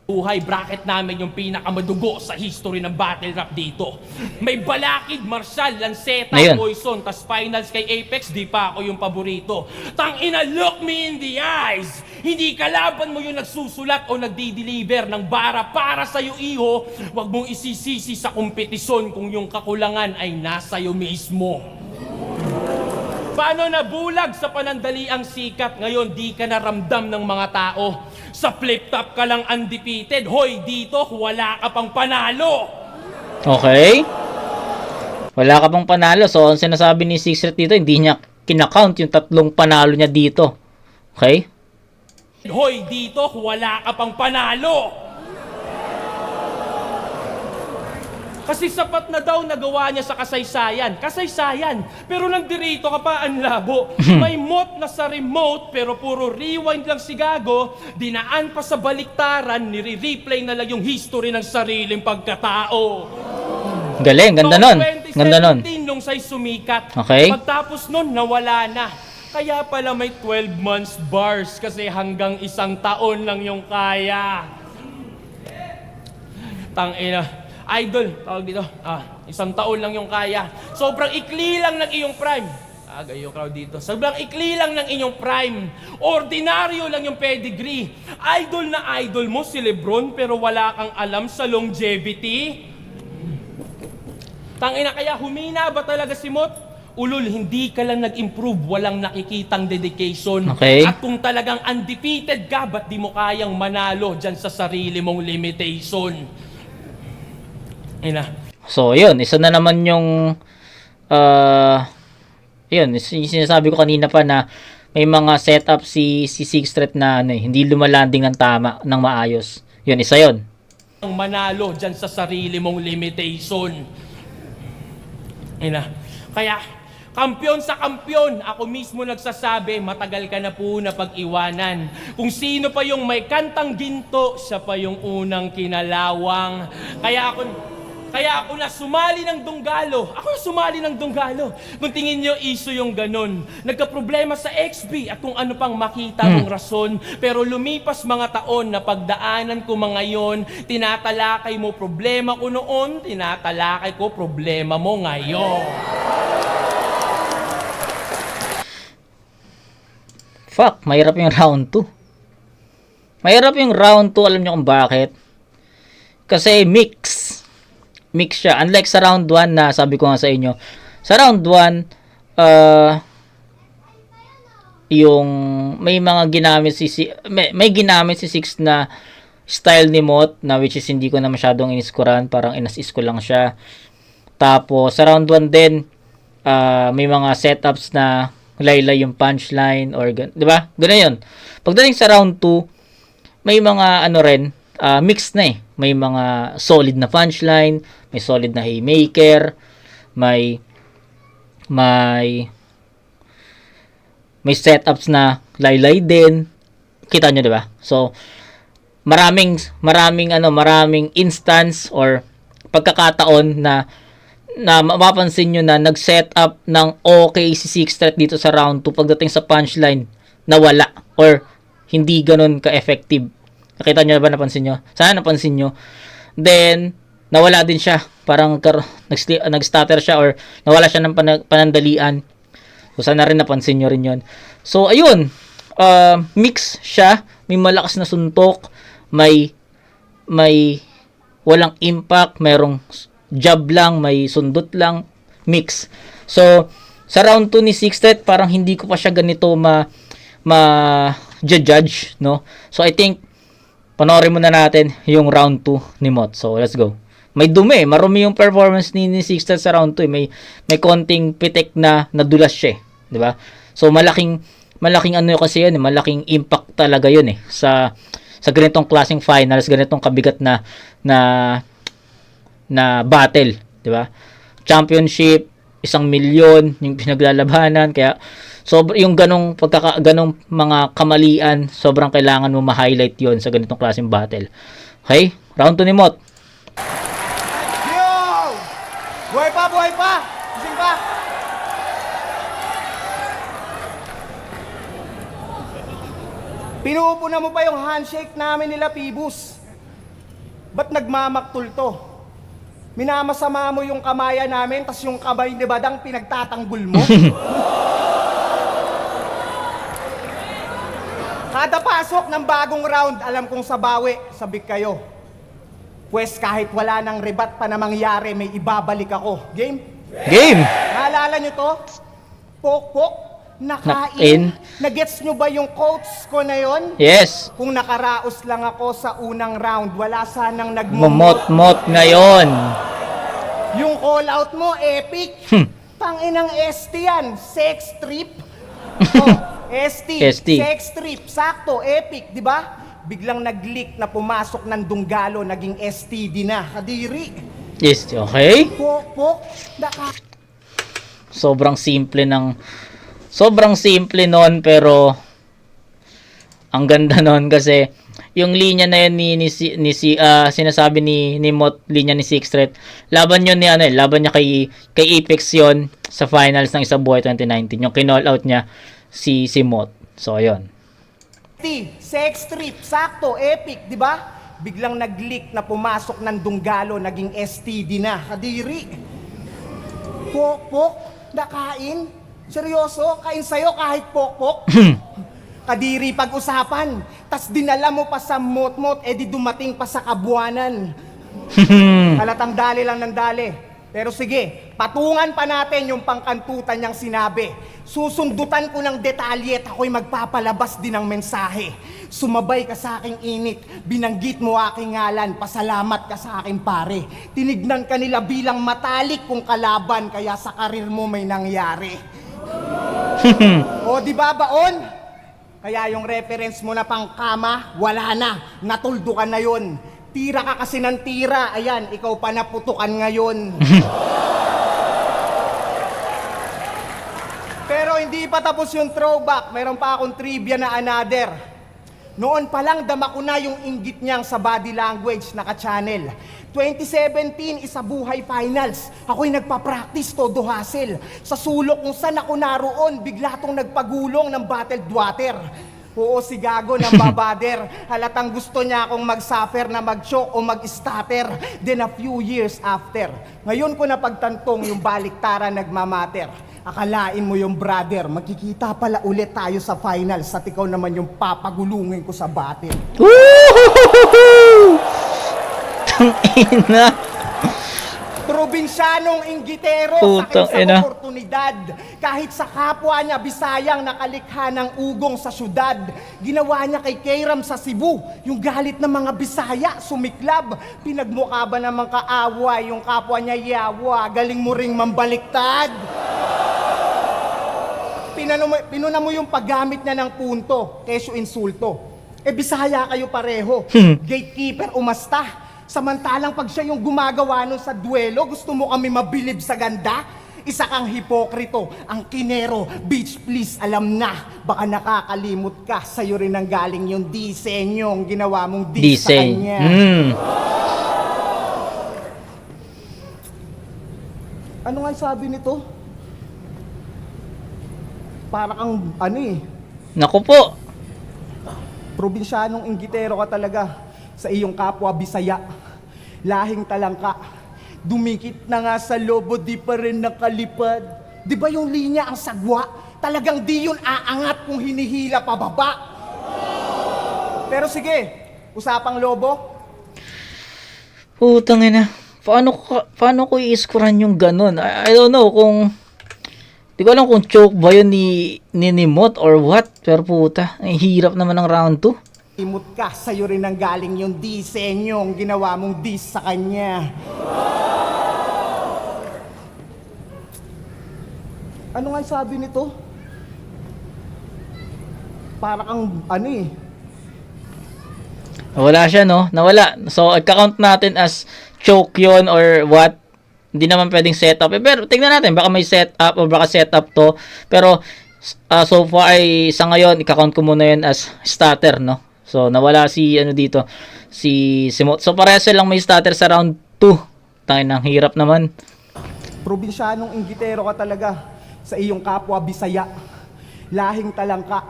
Buhay, bracket namin yung pinakamadugo sa history ng battle rap dito. May Balakid, Marshall, Lanceta, Ayun. Poison, tas finals kay Apex, di pa ako yung paborito. Tangina, look me in the eyes! Hindi kalaban mo yung nagsusulat o nagdi-deliver ng bara para sa'yo, iho. Huwag mong isisisi sa kompetisyon kung yung kakulangan ay nasa iyo mismo. Paano nabulag sa panandaliang sikat, ngayon di ka naramdam ng mga tao? Sa flip top ka lang undefeated, hoy dito wala ka pang panalo! Okay? Wala ka pang panalo. So, ang sinasabi ni Six Threat dito, hindi niya kinakount yung 3 panalo niya dito. Okay? Hoy dito wala ka pang panalo! Kasi sapat na daw nagawa niya sa kasaysayan. Kasaysayan. Pero nandirito ka pa, ang labo. May mod na sa remote, pero puro rewind lang si Gago. Dinaan pa sa baliktaran, nire-replay na lang yung history ng sariling pagkatao. Galing, ganda nun. Ganda nun. 2017 nung sa'y sumikat. Okay. Pagtapos nun, nawala na. Kaya pala may 12 months bars kasi hanggang 1 taon lang yung kaya. Tangina. Idol, tawag dito. 1 taon lang yung kaya. Sobrang ikli lang ng iyong prime. Gayo crowd dito. Sobrang ikli lang ng inyong prime. Ordinaryo lang yung pedigree. Idol na idol mo si Lebron pero wala kang alam sa longevity. Tangina, kaya humina ba talaga si Mot? Ulol, hindi ka lang nag-improve, walang nakikitang dedication. Okay. At kung talagang undefeated ka, ba't di mo kayang manalo dyan sa sarili mong limitation? So, yun. Isa na naman yung yun, yung sinasabi ko kanina pa na may mga setup si Six Threat na hindi lumalanding ng tama, ng maayos. Yun, isa yun. Manalo dyan sa sarili mong limitation. Kaya, kampiyon sa kampiyon, ako mismo nagsasabi, matagal ka na po na pag-iwanan. Kung sino pa yung may kantang ginto, siya pa yung unang kinalawang. Kaya ako na sumali ng Dunggalo. Ako na sumali ng Dunggalo. Kung tingin nyo, iso yung ganon. Nagka-problema sa XB at kung ano pang makita mong rason. Pero lumipas mga taon na pagdaanan ko mga yon, tinatalakay mo problema ko noon, tinatalakay ko problema mo ngayon. Fuck, mahirap yung round 2. Mahirap yung round 2, alam nyo kung bakit? Kasi mix siya. Unlike sa round 1 na sabi ko nga sa inyo, sa round 1, yung may mga ginamit may ginamit si Six na style ni Mot na which is hindi ko na masyadong iniskuran, parang inasis ko lang siya. Tapos sa round 1 din, may mga setups na laylay yung punchline or 'di ba? Ganun 'yun. Pagdating sa round 2, may mga ano rin, mix na eh. May mga solid na punchline, may solid na haymaker, may setups na laylay din. Kita nyo, 'di ba? So maraming instance or pagkakataon na mapapansin nyo na nag-set up ng okay si Six Threat dito sa round 2 pagdating sa punchline nawala or hindi ganun ka-effective. Nakita nyo ba, napansin nyo? Sana napansin nyo. Then, nawala din siya. Parang nag-stutter siya or nawala siya ng panandalian. So, sana rin napansin nyo rin yun. So, ayun. Mix siya. May malakas na suntok. May walang impact. Mayroong jab lang. May sundot lang. Mix. So, sa round 2 ni Six Threat, parang hindi ko pa siya ganito judge, no? So, I think, panoorin muna natin yung round 2 ni Mot. So, let's go. May dumi, marumi yung performance ni Six Threat sa round 2. May konting pitik na nadulas siya, 'di ba? So, malaking ano kasi yun, malaking impact talaga yun sa ganitong klaseng finals, ganitong kabigat na battle, 'di ba? Championship, 1 milyon yung pinaglalabanan, kaya yung ganong mga kamalian, sobrang kailangan mo ma-highlight yon sa ganitong klaseng battle. Okay? Round 2 ni Mot. Yo! Buhay pa, buhay pa! Gising pa! Pinuupuna mo pa yung handshake namin nila, Pibus. Ba't nagmamaktul to? Minamasama mo yung kamaya namin, tas yung kamay ni Badang pinagtatanggol mo? Kada pasok ng bagong round, alam kong sabawi, sabik kayo. Pwes kahit wala nang rebat pa na mangyari, may ibabalik ako. Game? Game! Naalala nyo to? Pok-pok, nakain. Nagets nyo ba yung quotes ko na yon? Yes! Kung nakaraos lang ako sa unang round, wala sanang Momot-mot ngayon. Yung call out mo, epic. Tanginang ST yan, sex trip. Oh, ST, sex trip, sakto, epic, di ba? Biglang nag-leak na pumasok ng Dunggalo, naging STD na, kadiri. Yes, okay. Pok, Sobrang simple nun, pero ang ganda nun kasi yung linya na yun sinasabi ni Mot, linya ni Six Threat. Laban yun laban niya kay Apex yon sa finals ng Isa Buhay 2019. Yung kinall out niya si Mot. So ayun. Sex trip, sakto, epic, di ba? Biglang nag-leak na pumasok ng Dunggalo, naging STD na, kadiri. Pok, nakain? Seryoso? Kain sa'yo kahit pok? Kadiri pag-usapan. Tas dinala mo pa sa Mot-Mot, di dumating pa sa Kabuanan. Halatang dali lang ng dali. Pero sige, patungan pa natin yung pangkantutan niyang sinabi. Susundutan ko ng detalye at ako'y magpapalabas din ng mensahe. Sumabay ka sa aking init, binanggit mo aking ngalan, pasalamat ka sa aking pare. Tinignan ka nila bilang matalik kung kalaban, kaya sa karir mo may nangyari. O di ba baon? Kaya yung reference mo na pang kama, wala na, natuldo ka na yun. Tira ka kasi ng tira, ayan, ikaw pa naputukan ngayon. Pero hindi pa tapos yung throwback, meron pa akong trivia na another. Noon pa lang dama ko na yung inggit niyang sa body language naka-channel. 2017, Isa Buhay Finals. Ako'y nagpa-practice todo hassle. Sa sulok kung saan ako naroon, bigla tong nagpagulong ng bottled water. Oo, si Gago ng babader. Halatang gusto niya akong mag-suffer na mag-choke o mag-stutter. Then a few years after, ngayon ko napagtantong yung baliktaran nagmamatter. Akalain mo yung brother, magkikita pala ulit tayo sa finals at ikaw naman yung papagulungin ko sa battle. Tangina. Probinsyanong inggitero Putang sa ina. oportunidad. Kahit sa kapwa niya, Bisayang nakalikha ng ugong sa syudad. Ginawa niya kay Kairam sa Cebu. Yung galit ng mga Bisaya, sumiklab. Pinagmukha ba namang kaaway yung kapwa niya yawa? Galing mo ring mambaliktad. Pinuna mo yung paggamit niya ng punto, kesyo insulto. Bisaya kayo pareho. Gatekeeper umasta. Samantalang pag siya yung gumagawa nun sa duelo, gusto mo kami mabilib sa ganda? Isa kang hipokrito, ang kinero. Bitch, please, alam na. Baka nakakalimot ka. Sa'yo rin ang galing yung disenyong ginawa mong di sa kanya. Ano nga sabi nito? Para kang Naku po. Probinsyanong inggitero ka talaga sa iyong kapwa Bisaya. Lahing talangka. Dumikit na nga sa lobo, di pa rin nakalipad. Di ba yung linya ang sagwa? Talagang di yun aangat kung hinihila pababa. Pero sige, usapang lobo. Putang ina. Paano ko i-scorean yung ganun? I don't know kung... Di ko alam kung choke ba yun ni Mot or what. Pero puta, ang hirap naman ng round 2. Imot ka, sa'yo rin ang galing yung disenyong ginawa mong dis sa kanya. Ano nga sabi nito? Para kang Nawala siya, no? Nawala. So, i-count natin as choke yun or what. Hindi naman pwedeng setup. Pero tingnan natin, baka may setup o baka setup to. Pero so far ay sa ngayon, i-count ko muna yun as starter, no? So, nawala si dito, si Mot. So, parehas lang may starter sa round 2. Tangin, ang hirap naman. Probinsyanong inggitero ka talaga sa iyong kapwa Bisaya. Lahing talangka.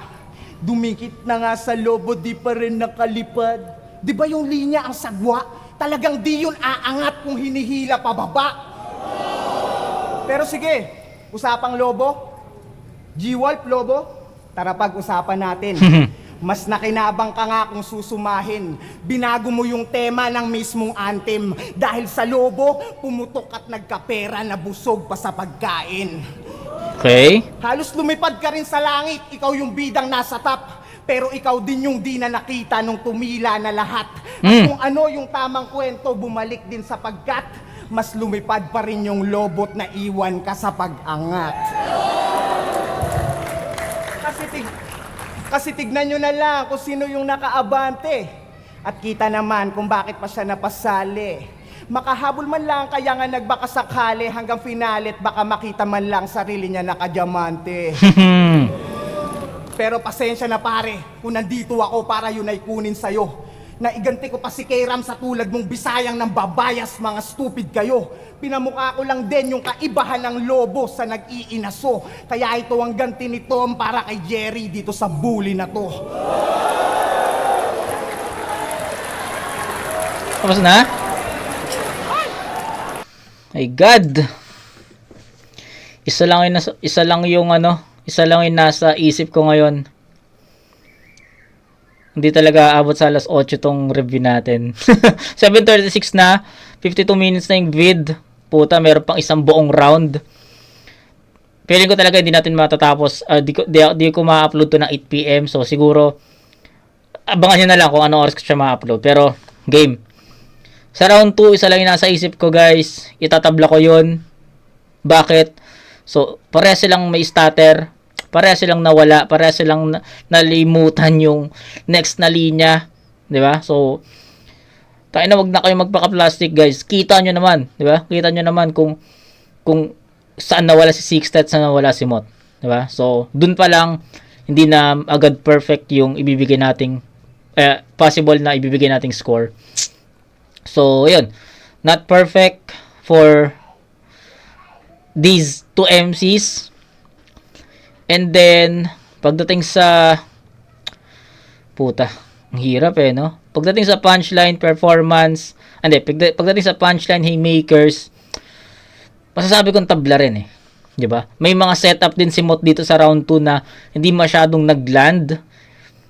Dumikit na nga sa lobo, di pa rin nakalipad. Di ba yung linya ang sagwa? Talagang di yun aangat kung hinihila pababa. Pero sige, usapang lobo. G-Wolf, lobo. Tara pag-usapan natin. Mas nakinabang ka nga kung susumahin. Binago mo yung tema ng mismong anthem. Dahil sa lobo, pumutok at nagkapera na busog pa sa pagkain. Okay. Halos lumipad ka rin sa langit. Ikaw yung bidang nasa top. Pero ikaw din yung di na nakita nung tumila na lahat. At kung ano yung tamang kwento, bumalik din sapagkat mas lumipad pa rin yung lobot na iwan ka sa pag-angat. Kasi tignan nyo na lang kung sino yung nakaabante. At kita naman kung bakit pa siya napasali. Makahabol man lang kaya nga nagbakasakali hanggang finale at baka makita man lang sarili niya nakadiamante. Pero pasensya na pare, kung nandito ako para yun ay kunin sa'yo. Naiganti ko pa si K-Ram sa tulad mong Bisayang ng babayas, mga stupid kayo. Pinamukha ko lang din yung kaibahan ng lobo sa nag-iinaso. Kaya ito ang ganti ni Tom para kay Jerry dito sa bully na to. Tapos na? My God. Isa lang yung nasa isip ko ngayon. Hindi talaga abot sa alas 8 tong review natin. 7:36 na. 52 minutes na yung vid. Puta, meron pang isang buong round. Feeling ko talaga hindi natin matatapos. Di ko ma-upload to ng 8 PM. So, siguro, abangan nyo na lang kung anong oras ko siya ma-upload. Pero, game. Sa round 2, isa lang yung nasa isip ko, guys. Itatabla ko yun. Bakit? So, pareha silang may starter. Pareha silang nawala, pareha silang nalimutan yung next na linya, 'di ba? So tayo na, wag na kayo magpaka-plastic, guys. Kita nyo naman, 'di ba? Kita nyo naman kung saan nawala si Sixtet, saan nawala si Mot, 'di ba? So dun pa lang hindi na agad perfect yung ibibigay nating possible na ibibigay nating score. So, yun. Not perfect for these two MCs. And then, pagdating sa puta, ang hirap no? Pagdating sa punchline, performance, pagdating sa punchline, haymakers, masasabi kong tabla rin 'di ba? May mga setup din si Mot dito sa round 2 na hindi masyadong nagland.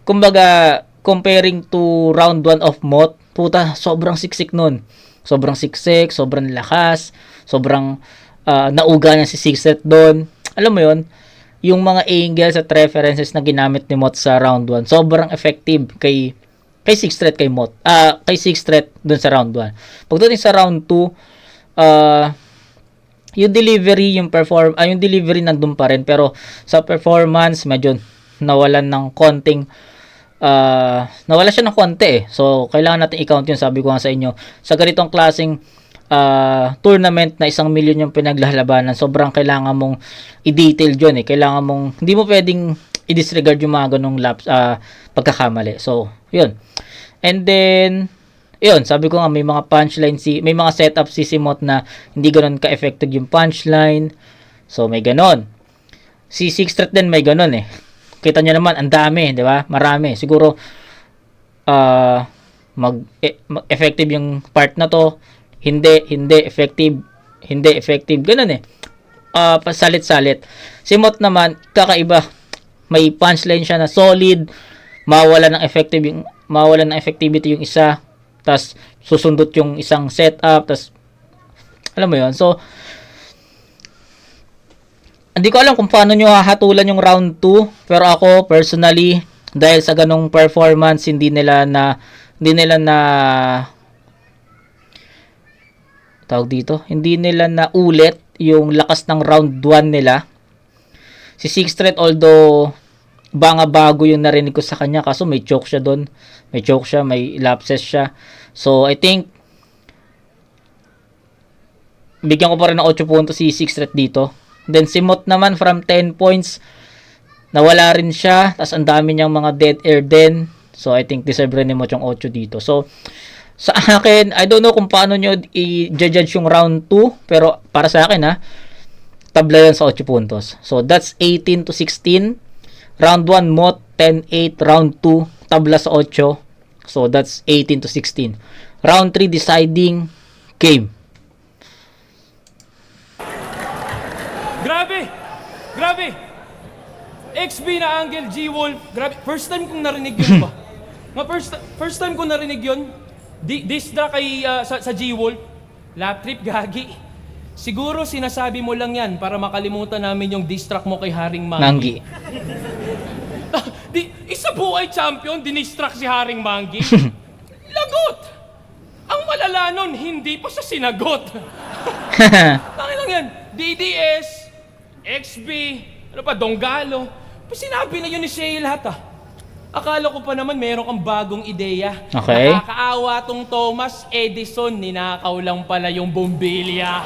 Kumbaga, comparing to round 1 of Mot, puta, sobrang siksik nun. Sobrang siksik, sobrang lakas, sobrang nauga niya si Sixtet doon. Alam mo 'yon? Yung mga angles at references na ginamit ni Mot sa round 1, sobrang effective kay Sixtet, kay Mot. Kay Sixtet doon sa round 1. Pagdating sa round 2, yung delivery, yung delivery nandun pa rin, pero sa performance medyo nawalan ng konting nawala siya ng konti eh. So kailangan natin i-count yun, sabi ko nga sa inyo. Sa ganitong klaseng tournament na 1 million yung pinaglalabanan, sobrang kailangan mong i-detail yun eh. Kailangan mong, hindi mo pwedeng i-disregard yung mga ganong pagkakamali. So yun. And then yun, sabi ko nga may mga punchline may mga setup si Simot na hindi ganoon ka-effective yung punchline. So may ganon. Si Six Threat din may ganon eh. Kita nyo naman, ang dami, di ba? Marami. Siguro effective yung part na to. Hindi effective. Ganon eh. Pasalit-salit. Simot naman, kakaiba. May punchline siya na solid. Mawala ng effectivity yung isa. Tas susundot yung isang setup, tas alam mo yon. So hindi ko alam kung paano nyo hahatulan yung round 2, pero ako personally, dahil sa ganong performance, hindi nila na ulit yung lakas ng round 1 nila. Si Six Threat, although bago yung narinig ko sa kanya, kaso may choke siya doon. May lapses siya. So, I think bigyan ko pa rin ng 8 puntos si Six Threat dito. Then, si Mot naman from 10 points, nawala rin siya. Tapos, ang dami niyang mga dead air din. So, I think deserve rin ni Mot yung 8 dito. So, sa akin, I don't know kung paano nyo i-judge yung round 2. Pero, para sa akin tabla yun sa 8 puntos. So, that's 18 to 16. Round 1, Mot, 10-8. Round 2, tabla sa 8. So, that's 18 to 16. Round 3, deciding game. Grabe! XB na Angle G-Wolf. Grabe. First time kong narinig yun ba? First time kong narinig yun. Disda kay sa G-Wolf. Lap trip, gagi. Siguro sinasabi mo lang yan para makalimutan namin yung diss track mo kay Haring Manggi. Isa buhay champion, dinistract si Haring Manggi. Lagot! Ang malala nun, hindi pa siya sinagot. Tangin lang yan. DDS, XB, Donggalo. Sinabi na yun ni Shay lahat Akala ko pa naman meron kang bagong ideya. Okay. Nakakaawa tong Thomas Edison, ninakaw lang pala yung bombilya.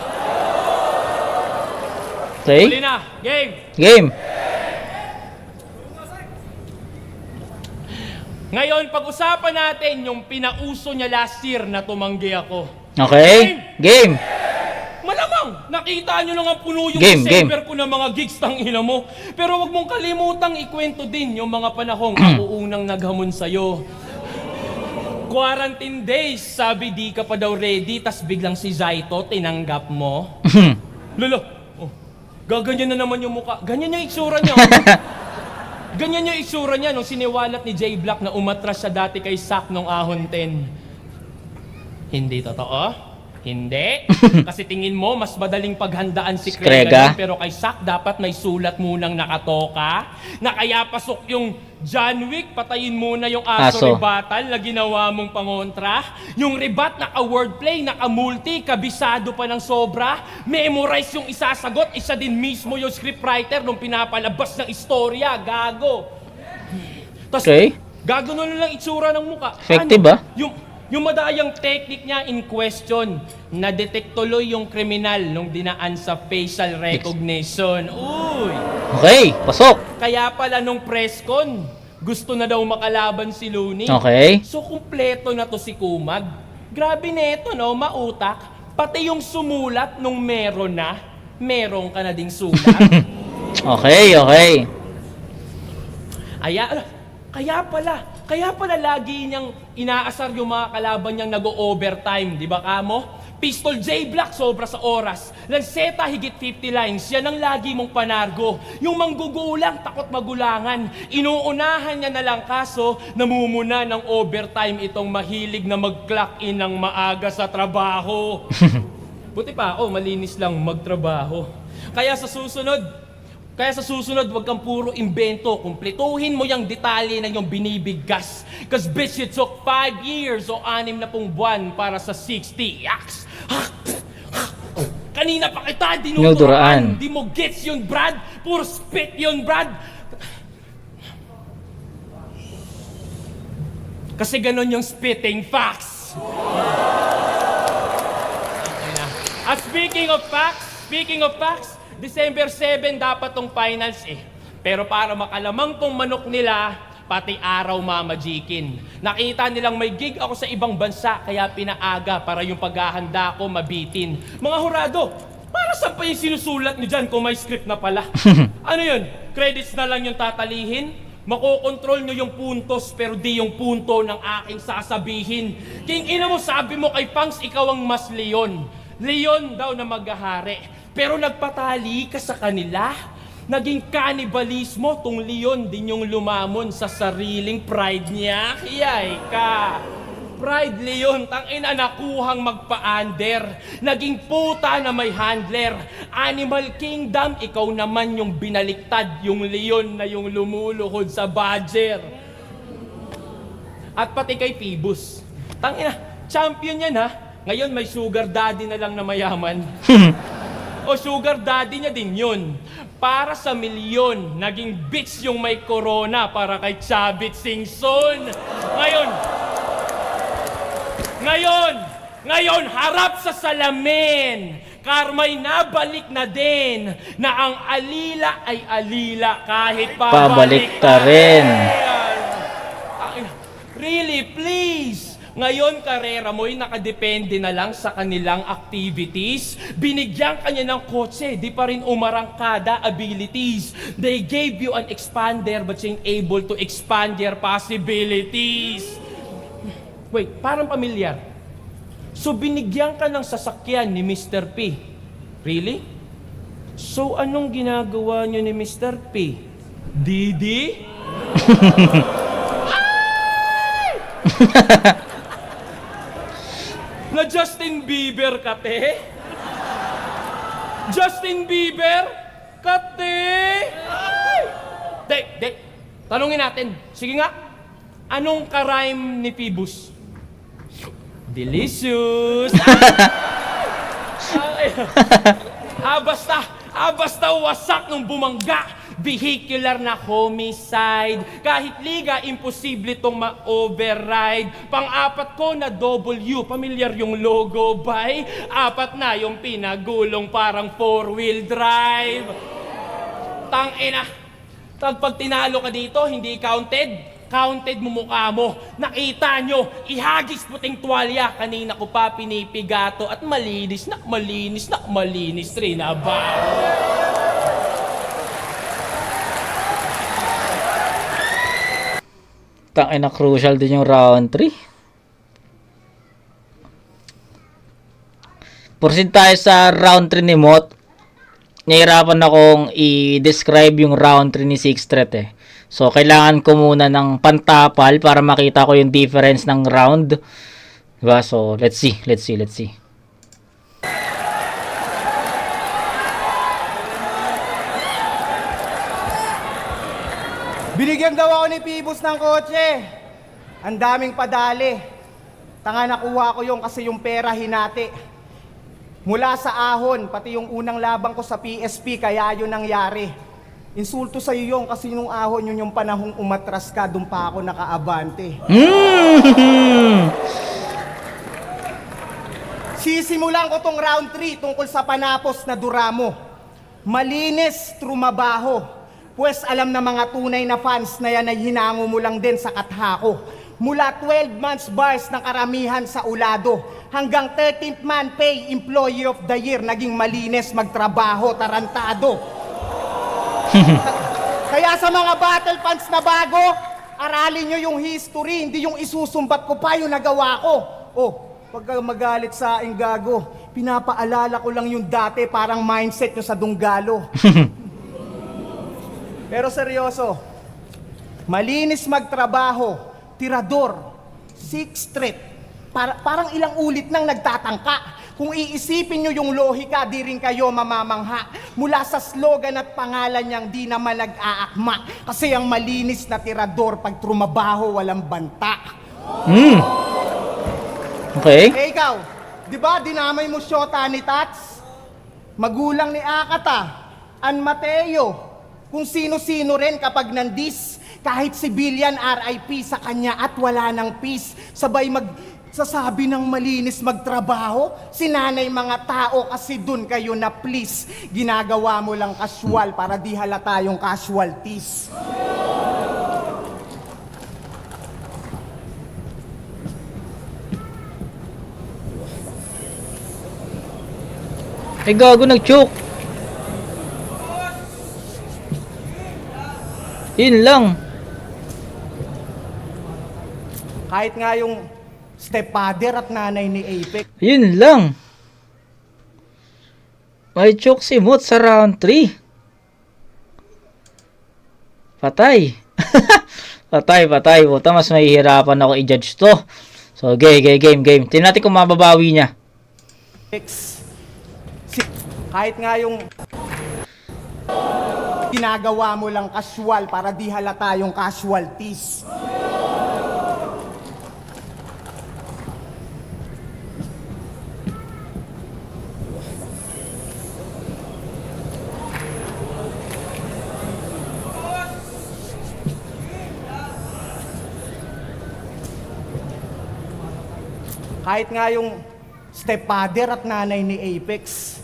Okay. Huli na, game! Game! Ngayon, pag-usapan natin yung pinauso niya last year na tumanggi ako. Okay. Game! Malamang, nakita nyo lang ang puno yung Game. December ko ng mga gigs tang ina mo. Pero wag mong kalimutang ikwento din yung mga panahong ako unang naghamon sa'yo. Quarantine days, sabi di ka pa daw ready, tas biglang si Zaito tinanggap mo. Lolo, gaganyan na naman yung mukha. Ganyan yung itsura niya. Ganyan yung itsura niya nung siniwalat ni J Black na umatras siya dati kay Sak nung Ahon 10. Hindi totoo? Hindi. Kasi tingin mo, mas madaling paghandaan si Krega. Pero kay Sak, dapat may sulat munang nakatoka. Na kaya pasok yung John Wick, patayin muna yung aso rebattal na ginawa mong pangontra. Yung rebat, naka-wordplay, naka-multi, kabisado pa ng sobra. Memorize yung isasagot, isa din mismo yung scriptwriter nung pinapalabas ng istorya. Gago. Tapos, gago na lang itsura ng muka. Effective ba? Yung madayang technique niya in question, na-detect tuloy yung kriminal nung dinaan sa facial recognition. Uy! Okay, pasok! Kaya pala nung press con, gusto na daw makalaban si Looney. Okay. So kumpleto na to si Kumag. Grabe neto no, mautak. Pati yung sumulat nung meron ka na ding sulat. Okay. Kaya pala lagi niyang inaasar yung mga kalaban niyang nag-overtime, di ba kamo? Pistol J Black, sobra sa oras. Lanceta, higit 50 lines. Yan ang lagi mong panargo. Yung manggugulang, takot magulangan. Inuunahan niya na lang kaso, namumuna ng overtime itong mahilig na mag-clock in ng maaga sa trabaho. Buti pa ako, malinis lang magtrabaho. Kaya sa susunod, wag kang puro imbento. Kumpletuhin mo yung detalye na yung binibigkas. Cause bitch, it took 5 years o 6 na buwan para sa 60 yaks. Kanina pa kita Dinuduraan. dinuduraan. Di mo gets yun, Brad. Puro spit yun, Brad. Kasi ganon yung spitting facts. At speaking of facts, December 7 dapat tong finals eh. Pero para makalamang tong manok nila, pati araw mamajikin. Nakita nilang may gig ako sa ibang bansa, kaya pinaaga para yung paghahanda ko mabitin. Mga hurado, para saan pa yung sinusulat nyo dyan kung may script na pala? Ano yun? Credits na lang yung tatalihin? Makokontrol nyo yung puntos pero di yung punto ng aking sasabihin. King ina mo, sabi mo kay Pangs, ikaw ang mas leon. Leon daw na maghahari. Pero nagpatali ka sa kanila. Naging kanibalismo, tong leon din yung lumamon sa sariling pride niya. Kiyay ka. Pride leon, tangina nakuhang magpa-under. Naging puta na may handler. Animal Kingdom, ikaw naman yung binaliktad, yung leon na yung lumuluhod sa badger. At pati kay Phoebus. Tangina, champion yan ha. Ngayon may sugar daddy na lang na mayaman. O sugar daddy niya din yun. Para sa milyon, naging bitch yung may corona para kay Chavit Singson. Ngayon, harap sa salamin. Karma'y nabalik na din na ang alila ay alila kahit Pabalik ka rin. Really, please. Ngayon, karera mo'y nakadepende na lang sa kanilang activities. Binigyan kanya ng kotse, di pa rin umarangkada abilities. They gave you an expander but you ain't able to expand your possibilities. Wait, parang pamilyar. So binigyan ka ng sasakyan ni Mr. P. Really? So anong ginagawa niyo ni Mr. P? Didi? Na Justin Bieber kate? Justin Bieber kate? Dek, tanungin natin. Sige nga, anong ka-rhyme ni Phoebus? Delicious! Basta wasak nung bumangga. Vehicular na homicide. Kahit liga, imposible tong ma-override. Pang-apat ko na W, pamilyar yung logo by. 4 na yung pinagulong parang 4-wheel drive. Tangina. Pag tinalo ka dito, hindi counted. Counted mo mukha mo. Nakita nyo, ihagis puting tuwalya. Kanina ko pa pinipigato at malinis rin ba? Tangina, crucial din yung round 3. Proceed tayo sa round 3 ni Mot. Nahirapan akong i-describe yung round 3 ni Six Threat eh. So, kailangan ko muna ng pantapal para makita ko yung difference ng round. Diba? So, let's see. Binigyan daw ako ni Phoebus ng kotse. Ang daming padali. Tanga, nakuha ko yung kasi yung pera hinati. Mula sa ahon, pati yung unang labang ko sa PSP, kaya yun nangyari. Insulto sa'yo yun kasi nung ahon yun yung panahong umatras ka, doon pa ako nakaabante. Sisimulan ko tong round 3 tungkol sa panapos na duramo. Malinis, trumabaho. Pues alam na mga tunay na fans na yan ay hinango mo lang din sa kathako. Mula 12 months bars ng karamihan sa ulado, hanggang 13th man pay, employee of the year, naging malinis, magtrabaho, tarantado. Kaya sa mga battle fans na bago, aralin nyo yung history, hindi yung isusumbat ko pa yung nagawa ko. Oh, pag magalit sa aking gago, pinapaalala ko lang yung dati, parang mindset nyo sa Dunggalo. Pero seryoso, malinis magtrabaho, tirador, Six Threat, parang ilang ulit nang nagtatangka. Kung iisipin nyo yung lohika, di rin kayo mamamangha. Mula sa slogan at pangalan niyang di naman nag-aakma. Kasi ang malinis na tirador, pag trumabaho, walang banta. Okay. Eh ikaw, di ba dinamay mo syota ni Tats? magulang ni Akata, An Mateo, kung sino-sino rin kapag nandis, kahit civilian RIP sa kanya at wala ng peace, sabay sasabi ng malinis magtrabaho, sinanay mga tao kasi dun kayo na please, ginagawa mo lang casual para di halata yung casualties. Ay gago, nag-choke. Yun lang. Kahit nga yung stepfather at nanay ni Apex, Yun lang. May choke si Mot sa round 3. Patay. Patay. Puta, mas mahihirapan ako i-judge to. So, game. Tingnan natin kung mababawi niya. kahit nga yung ginagawa mo lang casual para di halata yung casualties. Kahit nga yung stepfather at nanay ni Apex,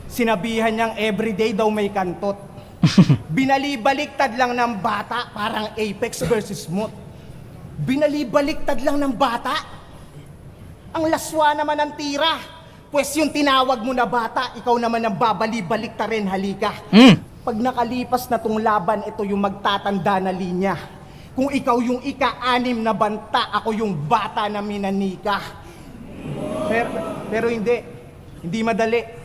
sinabihan niyang everyday daw may kantot. Binalibaliktad lang ng bata, parang Apex versus Mot. Binalibaliktad lang ng bata. Ang laswa naman ang tira. Pues yung tinawag mo na bata, ikaw naman ang babalibalikta rin, halika. Pag nakalipas na tong laban, ito yung magtatanda na linya. Kung ikaw yung ika-anim na banta, ako yung bata na minanika. Pero hindi madali.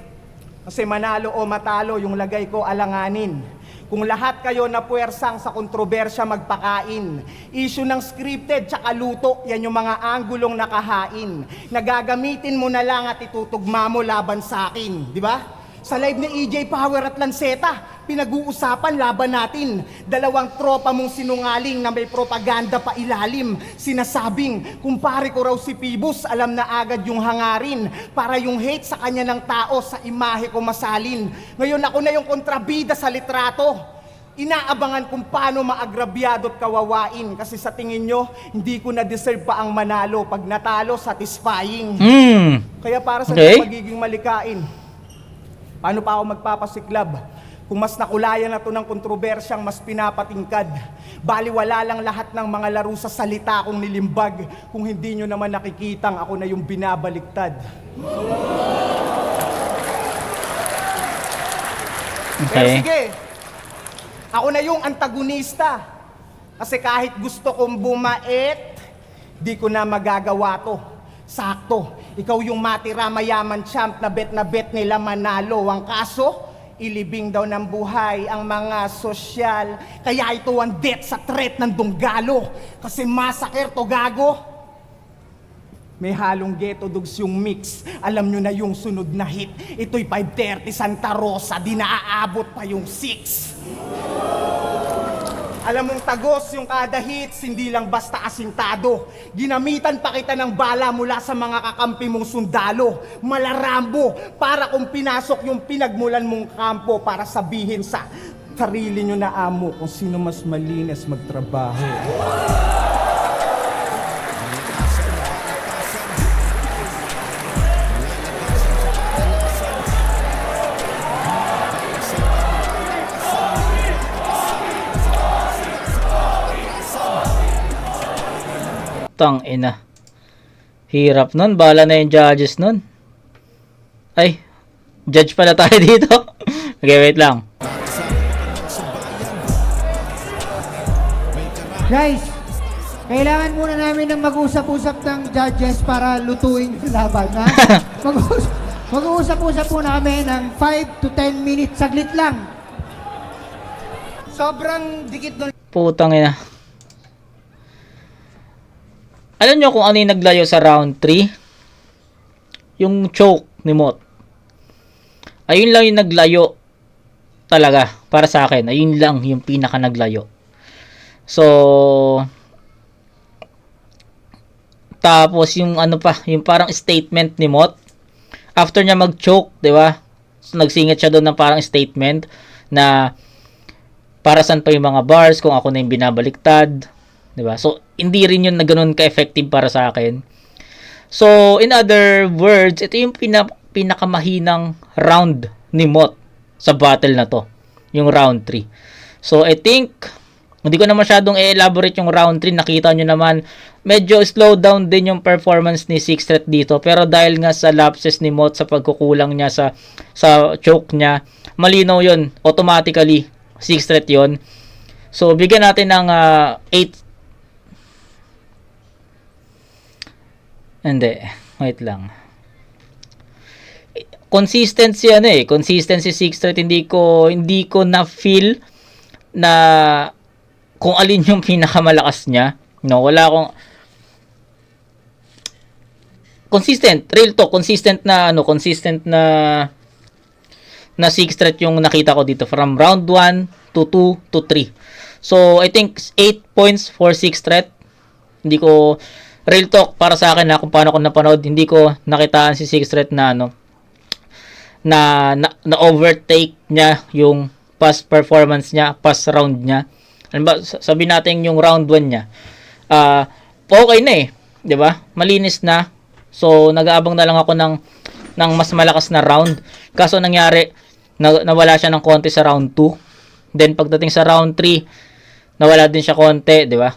Kasi manalo o matalo, yung lagay ko alanganin. Kung lahat kayo na puwersang sa kontrobersya magpakain, issue ng scripted tsaka luto, yan yung mga anggulong nakahain. Nagagamitin mo na lang at itutugma mo laban sa akin, di ba? Sa live ni EJ Power at Lanceta, pinag-uusapan laban natin. Dalawang tropa mong sinungaling na may propaganda pa ilalim. Sinasabing, kumpare ko raw si Pibus, alam na agad yung hangarin. Para yung hate sa kanya ng tao, sa imahe ko masalin. Ngayon ako na yung kontrabida sa litrato. Inaabangan kung paano maagrabyado at kawawain. Kasi sa tingin nyo, hindi ko na-deserve pa ang manalo. Pag natalo, satisfying. Kaya para sa magiging malikain, paano pa ako magpapasiklab? Kung mas nakulayan na to ng kontrobersyang mas pinapatingkad. Baliwala lang lahat ng mga laro sa salita kong nilimbag. Kung hindi nyo naman nakikitang ako na yung binabaliktad. Okay. Pero sige, ako na yung antagonista. Kasi kahit gusto kong bumait, di ko na magagawa to. Sakto, ikaw yung matira mayaman champ na bet nila manalo. Ang kaso, ilibing daw ng buhay ang mga sosyal. Kaya ito ang death sa threat ng Dunggalo. Kasi massacre to gago. May halong ghetto dogs yung mix. Alam nyo na yung sunod na hit. Ito'y 5:30 Santa Rosa, di naaabot pa yung 6. Alam mong tagos yung kada hits, hindi lang basta asintado. Ginamitan pa kita ng bala mula sa mga kakampi mong sundalo. Malarambo, para kung pinasok yung pinagmulan mong kampo para sabihin sa sarili nyo na amo kung sino mas malinis magtrabaho. Tang ina. Hirap nun. Bala na yung judges nun. Ay. Judge pala tayo dito. Okay, wait lang. Guys, kailangan muna namin ng mag-usap-usap ng judges para lutuin yung laban, ha? Mag-uusap-usap muna kami ng 5 to 10 minutes. Saglit lang. Sobrang dikit nun. Putang ina. Alam nyo kung ano yung naglayo sa round 3? Yung choke ni Mot. Ayun lang yung naglayo talaga para sa akin. Ayun lang yung pinaka naglayo. So tapos yung ano pa, yung parang statement ni Mot after niya mag-choke, 'di ba? So, nagsingit siya doon ng parang statement na para saan pa yung mga bars kung ako na yung binabaliktad, 'di ba? So hindi rin yun na ganoon ka-effective para sa akin. So in other words, ito yung pinakamahinang round ni Mot sa battle na to, yung round 3. So I think hindi ko na masyadong i-elaborate yung round 3. Nakita nyo naman, medyo slow down din yung performance ni Six Threat dito. Pero dahil nga sa lapses ni Mot, sa pagkukulang niya sa choke niya, malinaw yun. Automatically, Six Threat yun. So, bigyan natin ng 8. Hindi. Wait lang. Consistency Consistency Six Threat, hindi ko na feel na kung alin yung pinakamalakas niya. No, wala akong consistent, real talk, consistent na Six Threat yung nakita ko dito from round 1 to 2 to 3. So, I think 8 points for Six Threat. Hindi ko, real talk, para sa akin kung paano ko napanood, hindi ko nakitaan si Six Threat na na overtake niya yung past performance niya, past round niya. Ano ba, sabi natin yung round 1 niya. Okay na 'di ba? Malinis na. So nag-aabang na lang ako ng mas malakas na round. Kaso nangyari nawala siya ng konti sa round 2. Then pagdating sa round 3, nawala din siya konti, 'di ba?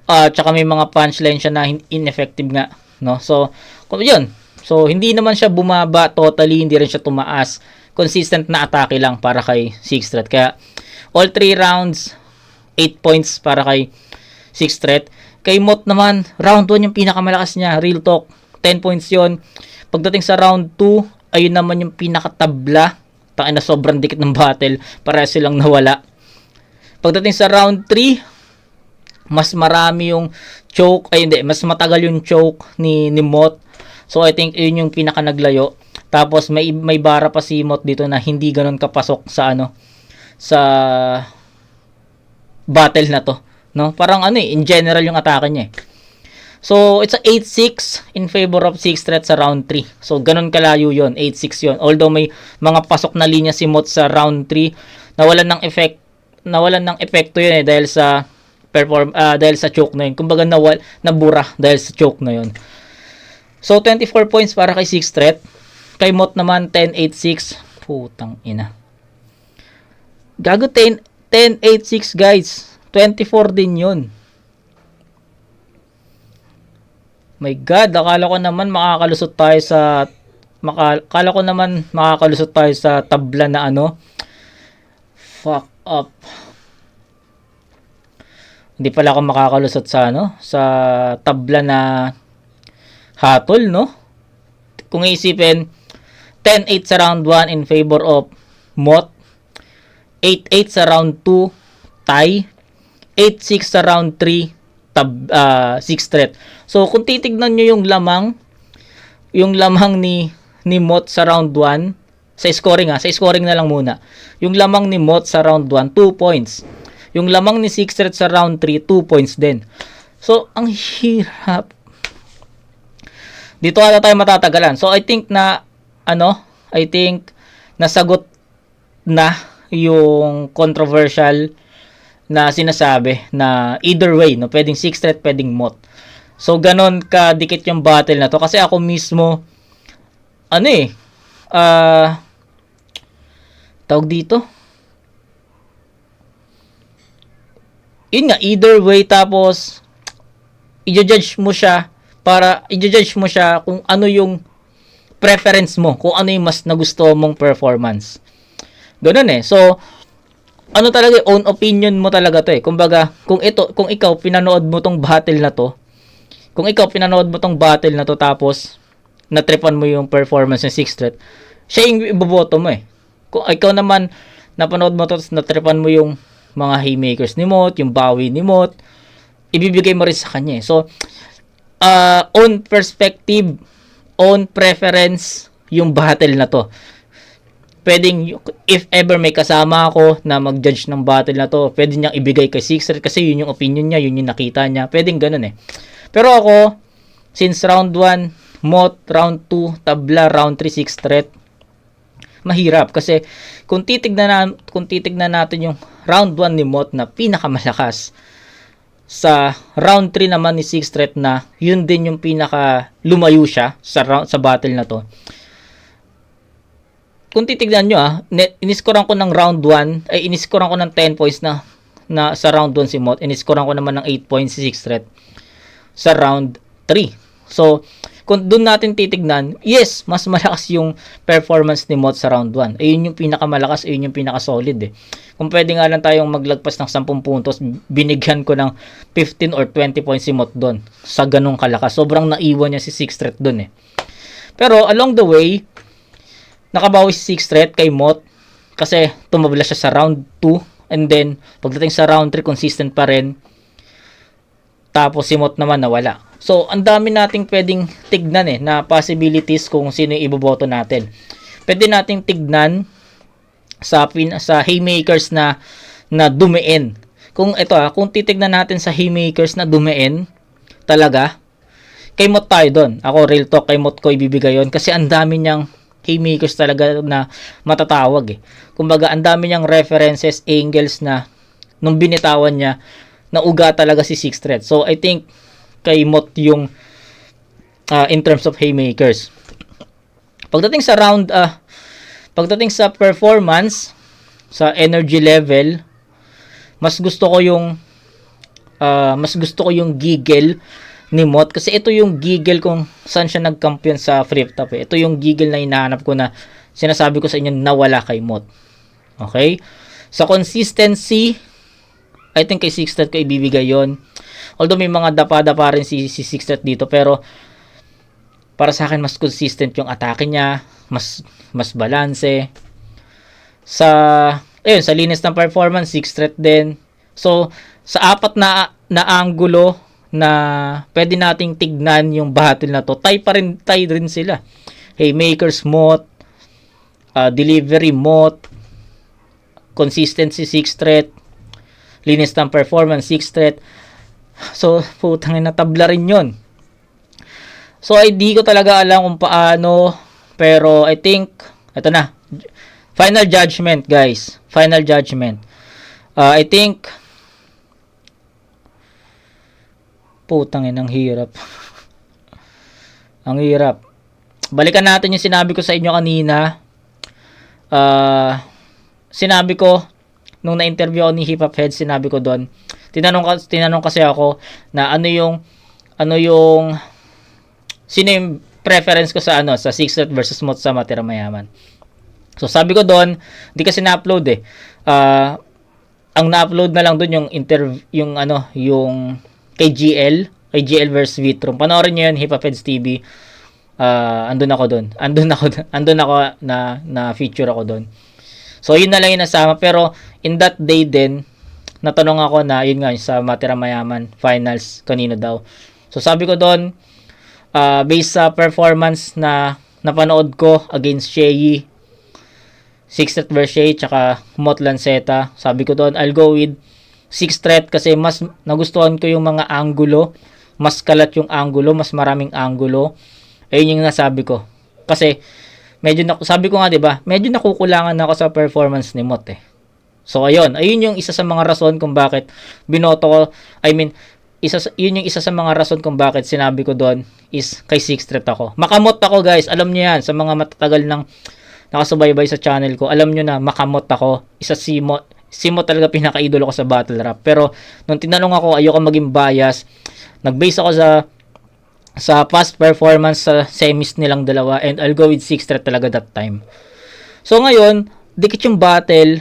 Tsaka may mga punchline siya na ineffective nga, no? So, yun. So, hindi naman siya bumaba totally, hindi rin siya tumaas. Consistent na atake lang para kay Six Threat. Kaya, all 3 rounds, 8 points para kay Six Threat. Kay Mot naman, round 1 yung pinakamalakas niya. Real talk, 10 points yon. Pagdating sa round 2, ayun naman yung pinakatabla. Tangin na sobrang dikit ng battle. Para silang nawala. Pagdating sa round 3, mas marami yung choke. Mas matagal yung choke ni Mot. So, I think yun yung pinakanaglayo. Tapos may bara pa si Mot dito na hindi ganoon kapasok sa sa battle na to, no? Parang in general yung atake niya. So it's a 8-6 in favor of Six Threat sa round 3. So ganoon kalayo yon, 8-6 yon. Although may mga pasok na linya si Mot sa round 3, nawalan ng epekto yun dahil sa choke na yun. Kumbaga nabura dahil sa choke na yun. So 24 points para kay Six Threat. Kay Mot naman 10-8-6. Putang ina. Gago 10-8-6 guys. 24 din yun. My God, akala ko naman makakalusot tayo sa tabla na fuck up. Hindi pala ako makakalusot sa tabla na hatol, no? Kung iisipin, 10-8 sa round 1 in favor of Mot, 8-8 sa round 2 tie, 8-6 sa round 3 Six Threat. So kung titignan nyo yung lamang ni Mot sa round 1 sa scoring na lang muna. Yung lamang ni Mot sa round 1 2 points. Yung lamang ni Six Threat sa round 3 2 points din. So ang hirap. Dito ata tayo matatagalan. So I think nasagot na yung controversial na sinasabi na either way, no, pwedeng Six Threat, pwedeng Mot. So ganon ka dikit yung battle na to kasi ako mismo tawag dito. Yun nga, either way, tapos i-judge mo siya kung ano yung preference mo, kung ano yung mas nagustuhan mong performance. Ganun So, talaga, own opinion mo talaga to Kumbaga, kung ikaw pinanood mo tong battle na to, tapos natripan mo yung performance ng Six Threat, siya yung iboboto mo Kung ikaw naman napanood mo to, tapos natripan mo yung mga haymakers ni Mot, yung bawi ni Mot, ibibigay mo rin sa kanya So, own perspective, own preference yung battle na to. Pwedeng, if ever may kasama ako na mag-judge ng battle na to, pwede niyang ibigay kay Six Threat kasi yun yung opinion niya, yun yung nakita niya. Pwedeng ganun Pero ako, since round 1, Mot, round 2, tabla, round 3, Six Threat, mahirap kasi kung titignan natin yung round 1 ni Mot na pinakamalakas, sa round 3 naman ni Six Threat na yun din yung pinaka lumayo siya sa battle na to. Kung titignan nyo iniskoran ko ng round 1, ay iniskoran ko ng 10 points na sa round 1 si Mot, iniskoran ko naman ng 8 points si Six Threat sa round 3. So, kung doon natin titignan, yes, mas malakas yung performance ni Mot sa round 1. Ayun yung pinakamalakas, ayun yung pinaka-solid Kung pwede nga lang tayong maglagpas ng 10 puntos, binigyan ko ng 15 or 20 points si Mot doon sa ganung kalakas. Sobrang naiwan niya si Six Threat doon Pero along the way, nakabawi si Six Threat kay Mot kasi tumabla siya sa round 2, and then pagdating sa round 3, consistent pa rin. Tapos si Mot naman nawala. So, ang dami nating pwedeng tignan na possibilities kung sino yung iboboto natin. Pwede nating tignan sa haymakers na dumiin. Kung kung titignan natin sa haymakers na dumiin, talaga, kay Mot tayo doon. Ako, real talk, kay Mot ko ibibigay yun. Kasi ang dami niyang haymakers talaga na matatawag Kumbaga, ang dami niyang references, angles na nung binitawan niya, nauga talaga si Six Threat. So, I think kay Mot yung in terms of haymakers. Pagdating sa performance, sa energy level, mas gusto ko yung giggle ni Mot kasi ito yung giggle kung saan siya nagkampiyon sa flip top Ito yung giggle na hinahanap ko na sinasabi ko sa inyo nawala kay Mot. Okay? Sa consistency, I think kay Six Threat ko ibibigay yon. Although may mga dapa-dapa rin si Six Threat dito, pero para sa akin mas consistent yung atake niya, mas balanse. Sa linis ng performance, Six Threat din. So, sa apat na anggulo na pwede nating tignan yung battle na to, tie rin sila. Haymakers Mot, delivery Mot, consistency Six Threat, linis ng performance Six Threat. So, putang ina, tabla rin yun. So, di ko talaga alam kung paano, pero I think, ito na, final judgment, guys. Final judgment. I think, putang ina, ang hirap. Ang hirap. Balikan natin yung sinabi ko sa inyo kanina. Sinabi ko, nung na-interview ako ni Hip Hop Head, sinabi ko doon, tinanong kasi ako na sino yung preference ko sa Six Threat versus Mot sa Matira Mayaman. So sabi ko doon, hindi kasi na-upload ang na-upload na lang doon yung kay GL versus Vitrum. Panoorin niyo yun, Hip Hop Heads TV. Andun ako doon. Andun ako na feature ako doon. So yun na lang yung nasama, pero in that day din natanong ako na yun nga sa Matira Mayaman finals kanino daw. So sabi ko doon, based sa performance na napanood ko against Shei, Six Threat versus Shei, tsaka Mot Lanceta, sabi ko doon, I'll go with Six Threat kasi mas nagustuhan ko yung mga angulo, mas kalat yung angulo, mas maraming angulo. Ayun yung nasabi ko. Kasi sabi ko nga 'di ba, medyo nakukulangan ako sa performance ni Mot So ayun yung isa sa mga rason kung bakit binoto ko, yun yung isa sa mga rason kung bakit sinabi ko doon is kay Six Threat ako. Makamot ako, guys, alam niyo yan, sa mga matatagal nang nakasubaybay sa channel ko, alam niyo na makamot ako. Si Mot talaga pinaka-idolo ko sa battle rap. Pero nung tinanong ako, ayoko maging bias, nag-base ako sa past performance sa semis nilang dalawa, and I'll go with Six Threat talaga that time. So ngayon, dikit yung battle,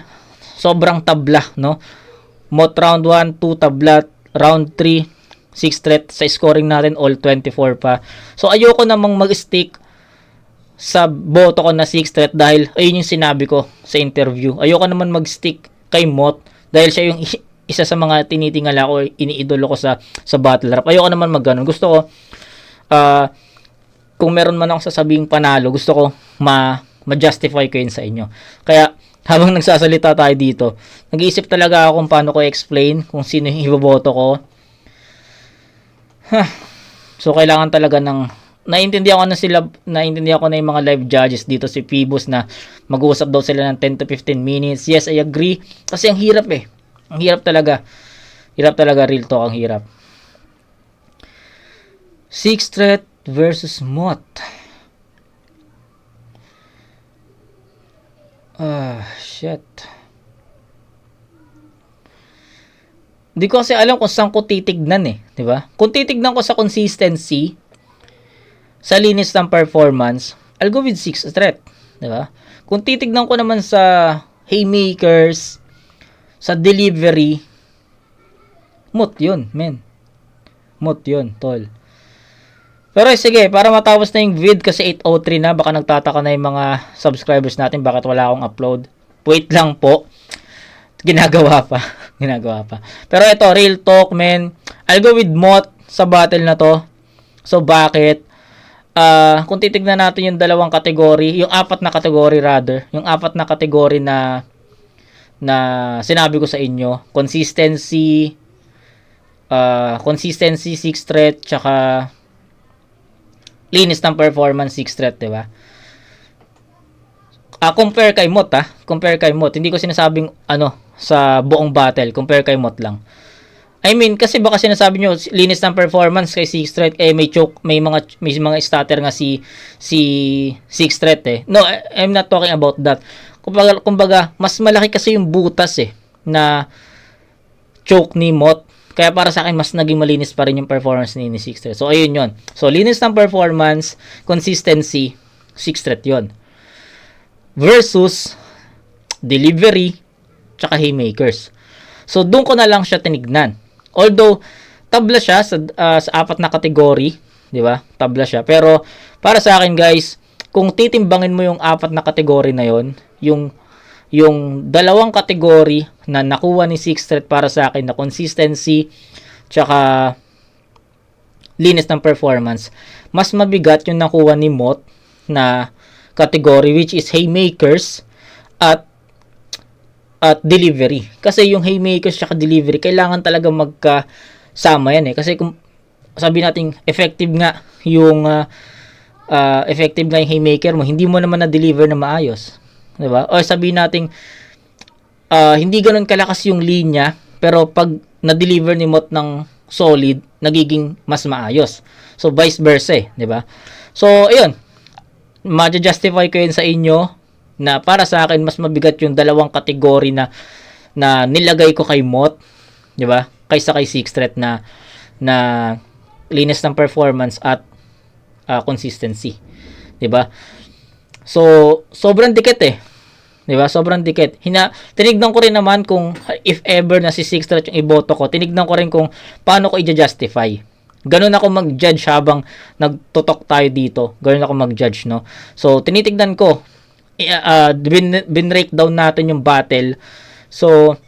sobrang tabla, no? Mot round 1, 2 tabla, round 3, Six Threat, sa scoring natin all 24 pa. So ayoko namang mag-stick sa boto ko na Six Threat dahil ayun yung sinabi ko sa interview. Ayoko naman mag-stick kay Mot dahil siya yung isa sa mga tinitingala ko, iniidolo ko sa battle rap. Ayoko naman mag-ganon. Gusto ko kung meron man ako sasabing panalo, gusto ko ma-justify ko yun sa inyo. Kaya habang nagsasalita tayo dito, nag-iisip talaga ako kung paano ko explain kung sino yung iboboto ko. So kailangan talaga ng naintindihan ko na yung mga live judges dito, si Phoebus, na mag-uusap daw sila ng 10 to 15 minutes. Yes, I agree. Kasi ang hirap eh. Ang hirap talaga. Hirap talaga, real talk, ang hirap. Sixth Threat versus Mot. Shit. Hindi ko kasi alam kung saan ko titignan eh, 'di ba? Kung titignan ko sa consistency, sa linis ng performance, I'll go with Sixth Threat, 'di ba? Kung titignan ko naman sa haymakers, sa delivery, Mot 'yun, men. Mot 'yun, tol. Pero sige, para matapos na yung vid kasi 8:03 na, baka nagtataka na yung mga subscribers natin bakit wala akong upload. Wait lang po. Ginagawa pa. Pero ito, real talk, men. I'll go with Mot sa battle na to. So, bakit? Kung titignan natin yung dalawang kategory, yung apat na kategory rather, yung apat na kategory na sinabi ko sa inyo, consistency, Sixth Threat, tsaka linis ng performance, Sixth Threat, diba? Compare kay Mot, compare kay Mot. Hindi ko sinasabing sa buong battle, compare kay Mot lang. I mean, kasi baka sinasabi nyo linis ng performance kay Sixth Threat, may choke, may mga stutter nga si Sixth Threat eh. No, I'm not talking about that. Kumbaga, mas malaki kasi yung butas na choke ni Mot. Kaya para sa akin, mas naging malinis pa rin yung performance ni Sixth Threat. So, ayun yun. So, linis ng performance, consistency, Sixth Threat yun. Versus delivery, tsaka haymakers. So, doon ko na lang siya tinignan. Although, tabla siya sa apat na kategory, di ba? Tabla siya. Pero, para sa akin, guys, kung titimbangin mo yung apat na kategory na yon, yung dalawang kategory na nakuha ni Sixth Threat para sa akin na consistency, tsaka linis ng performance, mas mabigat yung nakuha ni Mot na category, which is haymakers at delivery. Kasi yung haymakers at delivery, kailangan talaga magkasama yan eh. Kasi kung sabi natin effective nga yung haymaker mo, hindi mo naman na-deliver na maayos. Diba? O sabi natin hindi ganun kalakas yung linya, pero pag na-deliver ni Mot ng solid, nagiging mas maayos. So vice versa eh, 'di ba? So ayun, ma-justify ko yun sa inyo na para sa akin mas mabigat yung dalawang kategory na nilagay ko kay Mot, 'di ba? Kaysa kay Sixth Threat na linis ng performance at consistency, 'di ba? So sobrang dikit eh. 'Di ba? Sobrang dikit. Tinignan ko rin naman kung if ever na si Sixth Threat yung iboto ko, tinignan ko rin kung paano ko i-justify. Ganun ako mag-judge habang nagtutok tayo dito. Ganun ako mag-judge, no? So, tinitignan ko. Bin-breakdown natin yung battle. So,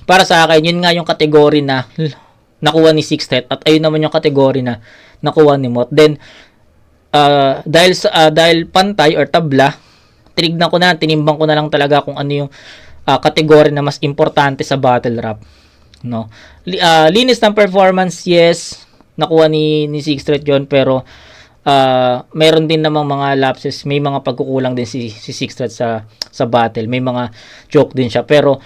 para sa akin, yun nga yung kategory na nakuha ni Sixth Threat at ayun naman yung kategory na nakuha ni Mot. Then, dahil pantay or tabla, tinimbang ko na lang talaga kung ano yung kategory na mas importante sa battle rap, no? Linis ng performance, yes, nakuha ni Sixth Threat yun, pero mayroon din namang mga lapses, may mga pagkukulang din si Sixth Threat sa battle, may mga choke din siya, pero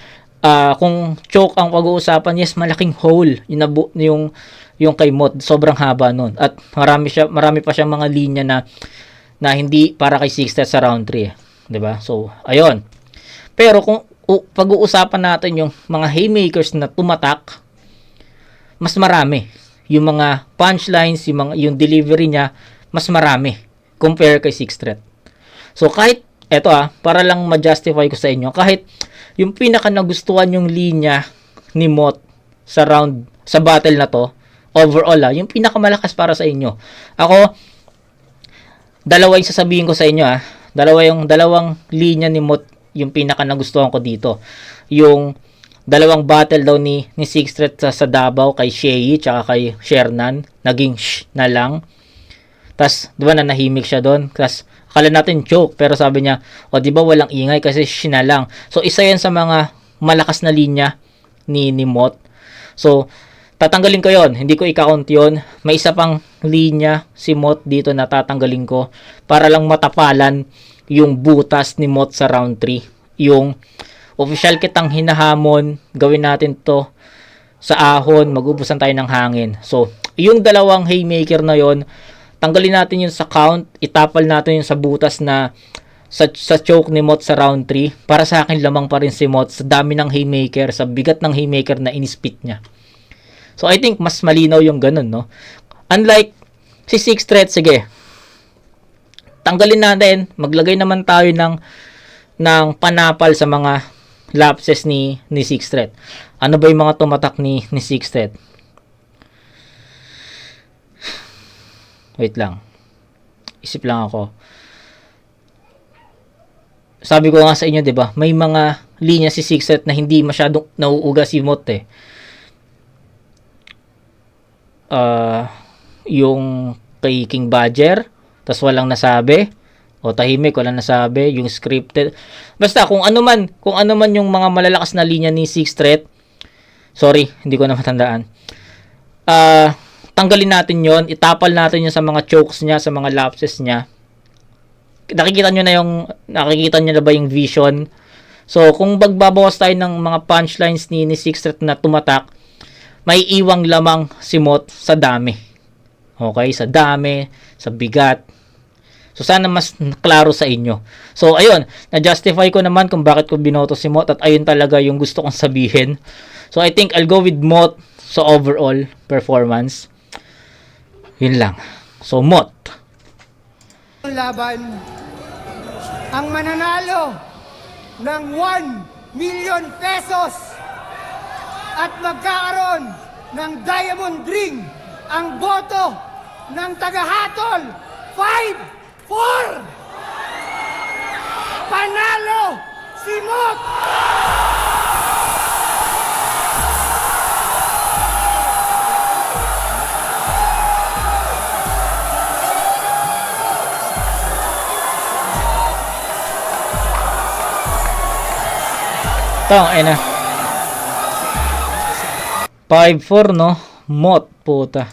kung choke ang pag-uusapan, yes, malaking hole yung kay Mot, sobrang haba nun, at marami pa siyang mga linya na hindi para kay Sixth Threat sa round 3 'Diba? So, ayun. Pero kung pag-uusapan natin yung mga haymakers na tumatak, mas marami. Yung mga punchlines, yung delivery niya, mas marami compare kay Sixth Threat. So, kahit, eto para lang ma-justify ko sa inyo, kahit yung pinaka nagustuhan yung linya ni Mot sa battle na to, overall yung pinaka malakas para sa inyo. Ako, dalawa yung sasabihin ko sa inyo dalawang linya ni Mot yung pinaka nagustuhan ko dito. Yung dalawang battle daw ni Sixth Threat sa Davao kay Shei tsaka kay Shernan, naging na lang. Tas, di ba nanahimik siya doon? Tas, akala natin joke, pero sabi niya, di ba walang ingay kasi na lang. So, isa yan sa mga malakas na linya ni Mot. So, tatanggalin ko yon, hindi ko i-count yon. May isa pang linya si Mot dito na tatanggalin ko para lang matapalan yung butas ni Mot sa round 3. Yung official kitang hinahamon, gawin natin to sa ahon, magubusan tayo ng hangin. So, yung dalawang haymaker na yon, tanggalin natin yun sa count, itapal natin yun sa butas na sa choke ni Mot sa round 3. Para sa akin, lamang pa rin si Mot sa dami ng haymaker, sa bigat ng haymaker na inispit niya. So, I think mas malinaw yung ganun, no? Unlike si Six Threat, sige, tanggalin natin, maglagay naman tayo ng panapal sa mga lapses ni Six Threat. Ano ba yung mga tumatak ni Six Threat? Wait lang. Isip lang ako. Sabi ko nga sa inyo, 'di ba? May mga linya si Six Threat na hindi masyadong nauuga si Mot eh. Yung kay King Badger, tas walang nasabi, o tahimik, walang nasabi, yung scripted. Basta kung ano man yung mga malalakas na linya ni Six Threat, sorry, hindi ko na matandaan. Tanggalin natin yon, itapal natin yun sa mga chokes niya, sa mga lapses niya. Nakikita nyo na ba yung vision? So, kung magbabawas tayo ng mga punchlines ni Six Threat na tumatak, may iwang lamang si Mot sa dami. Okay? Sa dami, sa bigat. So, sana mas klaro sa inyo. So, ayun. Na-justify ko naman kung bakit ko binoto si Mot at ayun talaga yung gusto kong sabihin. So, I think I'll go with Mot sa overall performance. Yun lang. So, Mot. Laban, ang mananalo ng 1 million pesos at magkakaroon ng diamond ring ang boto ng tagahatol 5-4. Panalo si Mot! Tang ina. 5-4 no? Mot puta.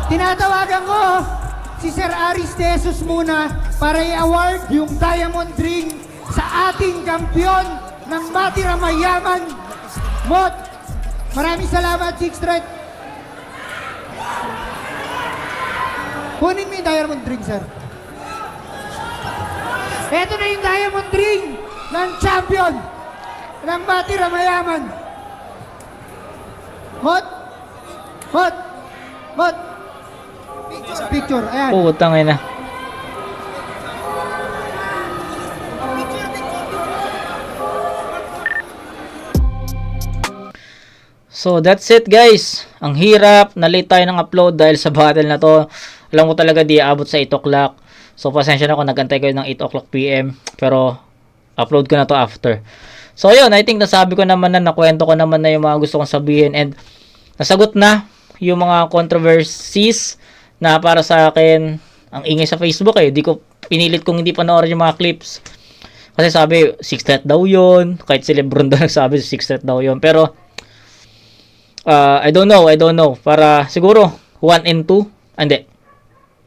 Tinatawagan ko si Sir Aris De Jesus muna para i-award yung diamond ring sa ating kampiyon ng Matira Mayaman, Mot. Maraming salamat, Six Threat. Kunin mo yung diamond ring, sir. Ito na yung diamond ring ng champion ng Matira Mayaman. Mot! Mot! Mot! Picture, ayan. Putang ina. So that's it guys. Ang hirap, na-late tayo ng upload dahil sa battle na to. Alam ko talaga di aabot sa 8 o'clock. So pasensya na kung nagantay kayo ng 8 o'clock PM. Pero upload ko na to after. So ayun, I think nasabi ko naman na, nakwento ko naman na yung mga gusto kong sabihin. And nasagot na yung mga controversies na para sa akin, ang ingay sa Facebook eh. Di ko pinilit kung hindi panoorin yung mga clips. Kasi sabi, Six Threat daw yun. Kahit si Lebron daw nagsabi, Six Threat daw yun. Pero, I don't know. Para siguro, 1 and 2. Hindi.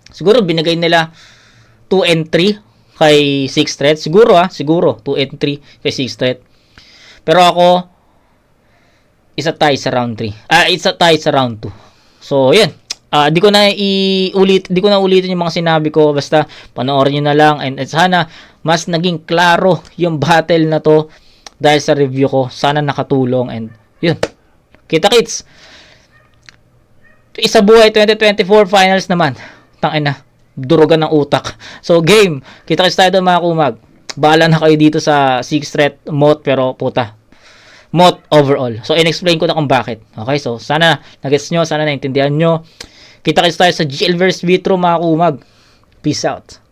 Siguro, binigay nila 2 and 3 kay Six Threat. Siguro 2 and 3 kay Six Threat. Pero ako, isa tie sa round 3. Isa tie sa round 2. So, yan. Di ko na ulitin yung mga sinabi ko, basta panoorin niyo na lang and sana mas naging klaro yung battle na to dahil sa review ko. Sana nakatulong and yun. Kita-kits. Isa buhay 2024 finals naman. Tangina, durugan ng utak. So game, kita-kits tayo doon mga kumag. Bahala na kayo dito sa Six Threat Mot, pero puta. Mot overall. So in-explain ko na kung bakit. Okay, so sana nagets nyo, sana naintindihan nyo. Kita-kits tayo sa GL vs Vitro mga kumag. Peace out.